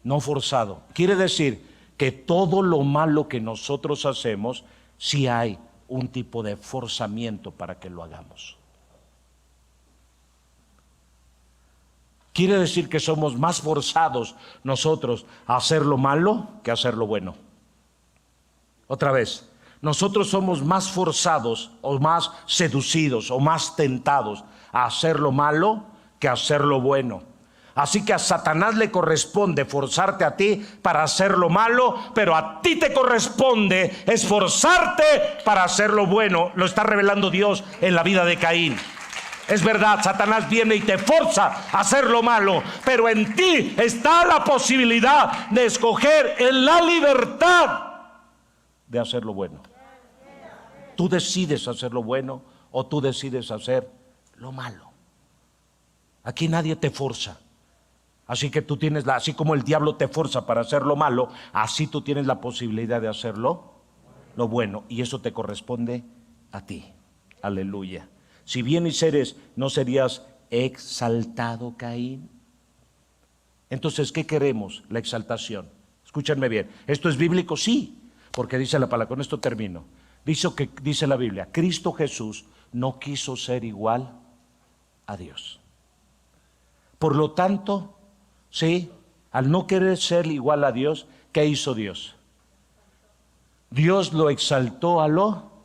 No forzado. Quiere decir que todo lo malo que nosotros hacemos, sí hay un tipo de forzamiento para que lo hagamos. Quiere decir que somos más forzados nosotros a hacer lo malo que a hacer lo bueno. Otra vez, nosotros somos más forzados o más seducidos o más tentados a hacer lo malo que a hacer lo bueno. Así que a Satanás le corresponde forzarte a ti para hacer lo malo, pero a ti te corresponde esforzarte para hacer lo bueno. Lo está revelando Dios en la vida de Caín. Es verdad, Satanás viene y te forza a hacer lo malo, pero en ti está la posibilidad de escoger en la libertad de hacer lo bueno. Tú decides hacer lo bueno o tú decides hacer lo malo. Aquí nadie te forza. Así que tú tienes así como el diablo te forza para hacer lo malo, así tú tienes la posibilidad de hacerlo lo bueno, y eso te corresponde a ti. Aleluya. Si bien hicieres, ¿no serías exaltado, Caín? Entonces, ¿qué queremos? La exaltación. Escúchenme bien. ¿Esto es bíblico? Sí, porque dice la palabra, con esto termino. Dice la Biblia, Cristo Jesús no quiso ser igual a Dios. Por lo tanto, sí, al no querer ser igual a Dios, ¿qué hizo Dios? Dios lo exaltó a lo.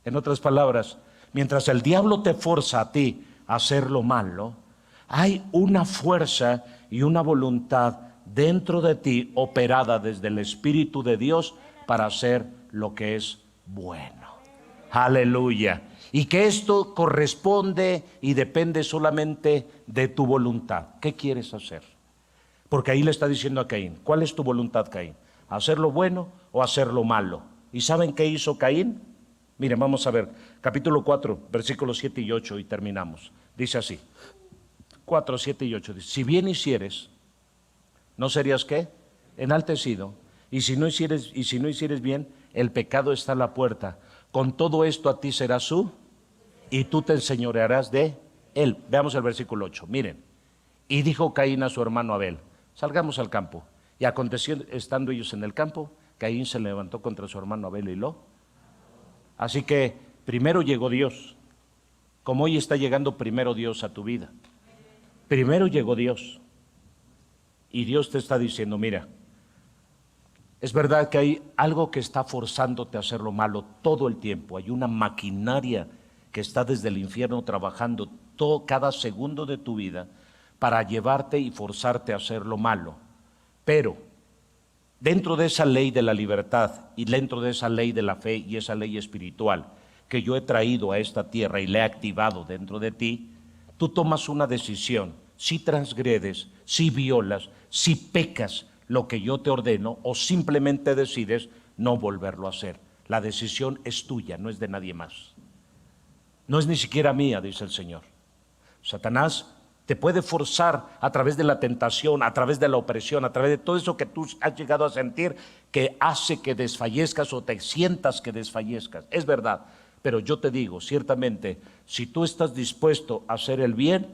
En otras palabras, mientras el diablo te forza a ti a hacer lo malo, hay una fuerza y una voluntad dentro de ti operada desde el Espíritu de Dios para hacer lo que es bueno. Aleluya. Y que esto corresponde y depende solamente de tu voluntad. ¿Qué quieres hacer? Porque ahí le está diciendo a Caín, ¿cuál es tu voluntad, Caín? ¿Hacer lo bueno o hacer lo malo? ¿Y saben qué hizo Caín? Miren, vamos a ver, capítulo 4, versículos 7 y 8 y terminamos. Dice así, 4, 7 y 8, dice, si bien hicieres, ¿no serías qué? Enaltecido. Y si no hicieres bien, el pecado está a la puerta. Con todo esto a ti será y tú te enseñorearás de él. Veamos el versículo 8, miren. Y dijo Caín a su hermano Abel, salgamos al campo. Y aconteció, estando ellos en el campo, Caín se levantó contra su hermano Abel y lo. Así que primero llegó Dios, como hoy está llegando primero Dios a tu vida. Primero llegó Dios y Dios te está diciendo, mira, es verdad que hay algo que está forzándote a hacer lo malo todo el tiempo. Hay una maquinaria que está desde el infierno trabajando cada segundo de tu vida para llevarte y forzarte a hacer lo malo. Pero dentro de esa ley de la libertad y dentro de esa ley de la fe y esa ley espiritual que yo he traído a esta tierra y la he activado dentro de ti, tú tomas una decisión. Si transgredes, si violas, si pecas, lo que yo te ordeno o simplemente decides no volverlo a hacer. La decisión es tuya, no es de nadie más. No es ni siquiera mía, dice el Señor. Satanás te puede forzar a través de la tentación, a través de la opresión, a través de todo eso que tú has llegado a sentir que hace que desfallezcas o te sientas que desfallezcas. Es verdad, pero yo te digo, ciertamente, si tú estás dispuesto a hacer el bien,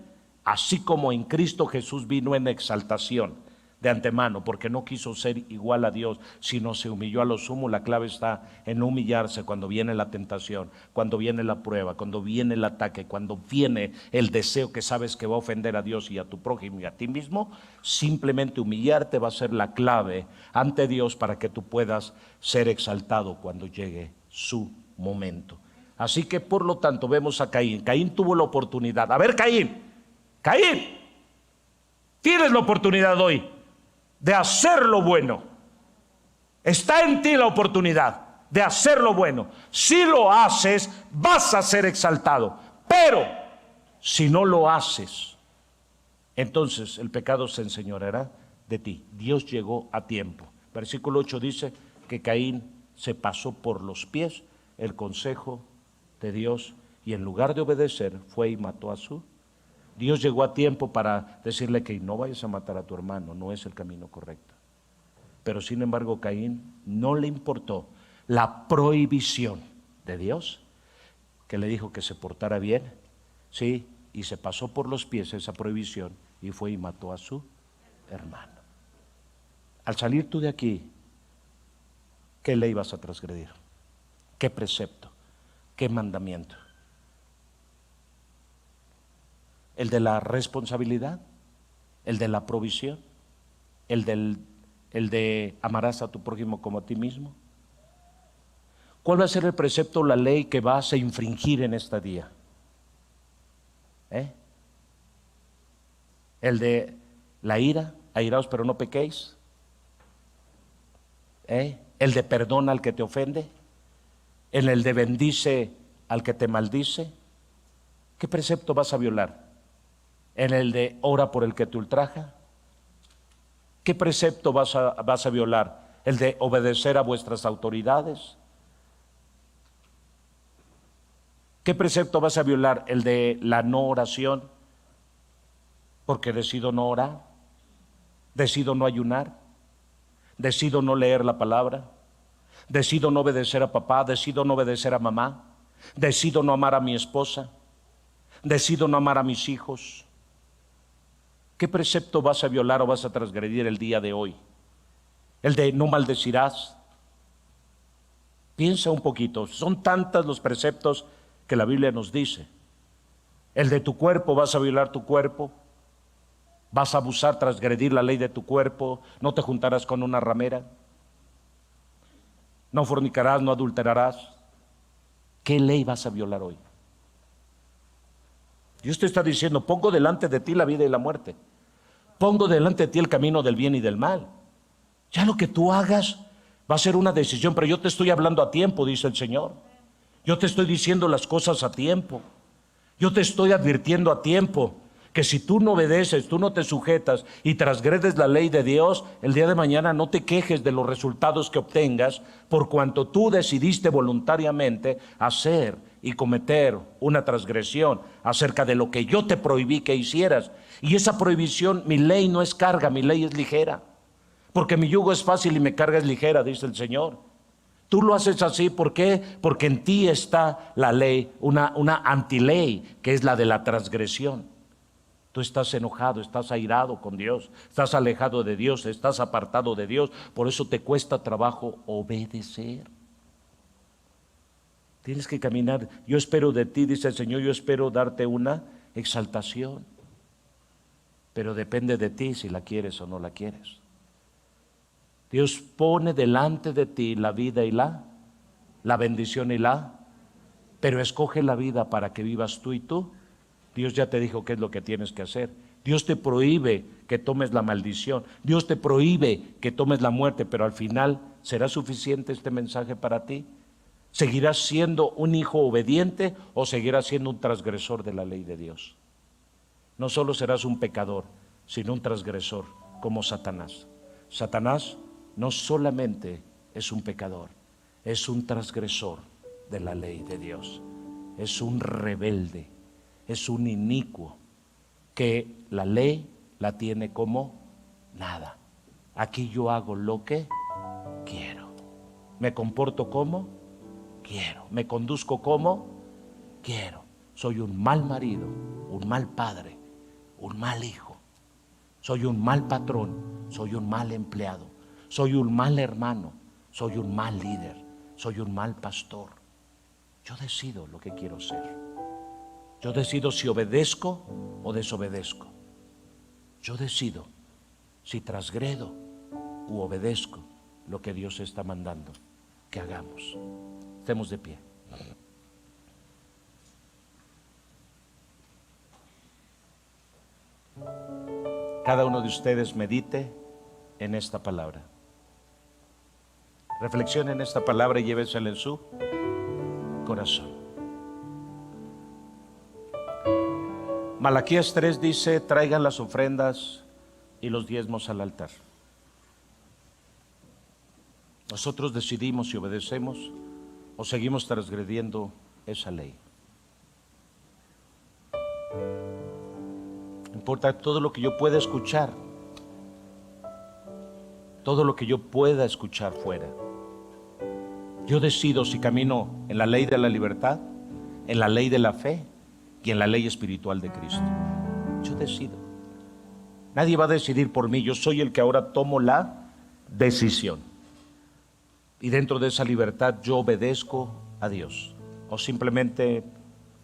así como en Cristo Jesús vino en exaltación de antemano, porque no quiso ser igual a Dios, sino se humilló a lo sumo. La clave está en humillarse cuando viene la tentación, cuando viene la prueba, cuando viene el ataque, cuando viene el deseo que sabes que va a ofender a Dios y a tu prójimo y a ti mismo. Simplemente humillarte va a ser la clave ante Dios para que tú puedas ser exaltado cuando llegue su momento. Así que por lo tanto vemos a Caín. Caín tuvo la oportunidad. A ver, Caín, tienes la oportunidad hoy de hacer lo bueno. Está en ti la oportunidad de hacer lo bueno. Si lo haces, vas a ser exaltado. Pero si no lo haces, entonces el pecado se enseñoreará de ti. Dios llegó a tiempo. Versículo 8 dice que Caín se pasó por los pies el consejo de Dios y en lugar de obedecer fue y mató a su. Dios llegó a tiempo para decirle que no vayas a matar a tu hermano, no es el camino correcto. Pero sin embargo Caín no le importó la prohibición de Dios, que le dijo que se portara bien, sí, y se pasó por los pies esa prohibición y fue y mató a su hermano. Al salir tú de aquí, ¿qué ley vas a transgredir? ¿Qué precepto? ¿Qué mandamiento? ¿El de la responsabilidad? ¿El de la provisión? ¿El de amarás a tu prójimo como a ti mismo? ¿Cuál va a ser el precepto o la ley que vas a infringir en este día? ¿El de la ira? Airaos pero no pequéis. ¿El de perdona al que te ofende? ¿En el de bendice al que te maldice? ¿Qué precepto vas a violar? ¿En el de ora por el que te ultraja? ¿Qué precepto vas a violar? ¿El de obedecer a vuestras autoridades? ¿Qué precepto vas a violar? ¿El de la no oración? Porque decido no orar, decido no ayunar, decido no leer la palabra, decido no obedecer a papá, decido no obedecer a mamá, decido no amar a mi esposa, decido no amar a mis hijos. ¿Qué precepto vas a violar o vas a transgredir el día de hoy? ¿El de no maldecirás? Piensa un poquito, son tantos los preceptos que la Biblia nos dice. ¿El de tu cuerpo vas a violar tu cuerpo? ¿Vas a abusar, transgredir la ley de tu cuerpo? ¿No te juntarás con una ramera? ¿No fornicarás, no adulterarás? ¿Qué ley vas a violar hoy? Dios te está diciendo, pongo delante de ti la vida y la muerte. Pongo delante de ti el camino del bien y del mal. Ya lo que tú hagas va a ser una decisión, pero yo te estoy hablando a tiempo, dice el Señor. Yo te estoy diciendo las cosas a tiempo. Yo te estoy advirtiendo a tiempo que si tú no obedeces, tú no te sujetas y transgredes la ley de Dios, el día de mañana no te quejes de los resultados que obtengas, por cuanto tú decidiste voluntariamente hacer y cometer una transgresión acerca de lo que yo te prohibí que hicieras. Y esa prohibición, mi ley no es carga, mi ley es ligera, porque mi yugo es fácil y mi carga es ligera, dice el Señor. Tú lo haces así, ¿por qué? Porque en ti está la ley, una antiley, que es la de la transgresión. Tú estás enojado, estás airado con Dios, estás alejado de Dios, estás apartado de Dios, por eso te cuesta trabajo obedecer. Tienes que caminar. Yo espero de ti, dice el Señor, yo espero darte una exaltación, pero depende de ti si la quieres o no la quieres. Dios pone delante de ti la vida y la bendición pero escoge la vida para que vivas tú y tú. Dios ya te dijo qué es lo que tienes que hacer. Dios te prohíbe que tomes la maldición. Dios te prohíbe que tomes la muerte, pero al final, ¿será suficiente este mensaje para ti? ¿Seguirás siendo un hijo obediente o seguirás siendo un transgresor de la ley de Dios? No solo serás un pecador, sino un transgresor como Satanás. Satanás no solamente es un pecador, es un transgresor de la ley de Dios, es un rebelde, es un inicuo que la ley la tiene como nada. Aquí yo hago lo que quiero, me comporto como quiero, me conduzco como quiero. Soy un mal marido, un mal padre, un mal hijo. Soy un mal patrón, soy un mal empleado, soy un mal hermano, soy un mal líder, soy un mal pastor. Yo decido lo que quiero ser. Yo decido si obedezco o desobedezco. Yo decido si transgredo u obedezco lo que Dios está mandando que hagamos. Estemos de pie. Cada uno de ustedes medite en esta palabra. Reflexione en esta palabra y llévesela en su corazón. Malaquías 3 dice: traigan las ofrendas y los diezmos al altar. Nosotros decidimos si obedecemos o seguimos transgrediendo esa ley. No importa todo lo que yo pueda escuchar, todo lo que yo pueda escuchar fuera. Yo decido si camino en la ley de la libertad, en la ley de la fe y en la ley espiritual de Cristo. Yo decido. Nadie va a decidir por mí. Yo soy el que ahora tomo la decisión. Y dentro de esa libertad yo obedezco a Dios. O simplemente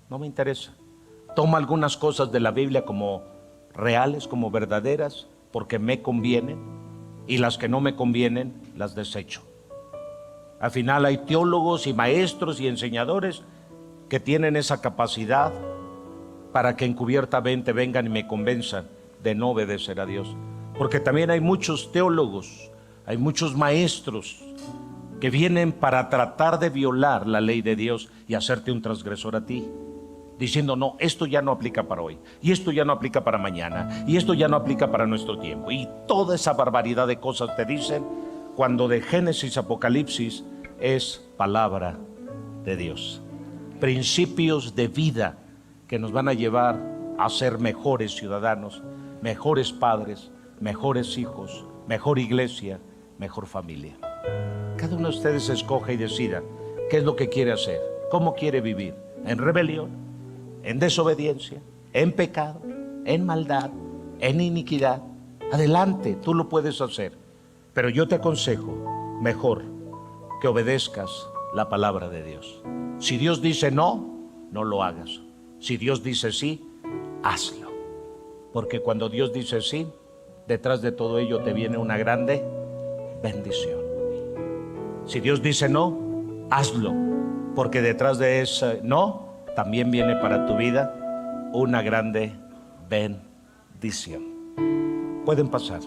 no me interesa. Tomo algunas cosas de la Biblia como reales, como verdaderas, porque me convienen, y las que no me convienen las desecho. Al final hay teólogos y maestros y enseñadores que tienen esa capacidad para que encubiertamente vengan y me convenzan de no obedecer a Dios. Porque también hay muchos teólogos, hay muchos maestros que vienen para tratar de violar la ley de Dios y hacerte un transgresor a ti, diciendo: no, esto ya no aplica para hoy, y esto ya no aplica para mañana, y esto ya no aplica para nuestro tiempo. Y toda esa barbaridad de cosas te dicen, cuando de Génesis a Apocalipsis es palabra de Dios. Principios de vida que nos van a llevar a ser mejores ciudadanos, mejores padres, mejores hijos, mejor iglesia, mejor familia. Cada uno de ustedes escoge y decida qué es lo que quiere hacer, cómo quiere vivir: en rebelión, en desobediencia, en pecado, en maldad, en iniquidad. Adelante, tú lo puedes hacer, pero yo te aconsejo mejor que obedezcas la palabra de Dios. Si Dios dice no, no lo hagas. Si Dios dice sí, hazlo. Porque cuando Dios dice sí, detrás de todo ello te viene una grande bendición. Si Dios dice no, hazlo. Porque detrás de ese no, también viene para tu vida una grande bendición. Pueden pasar.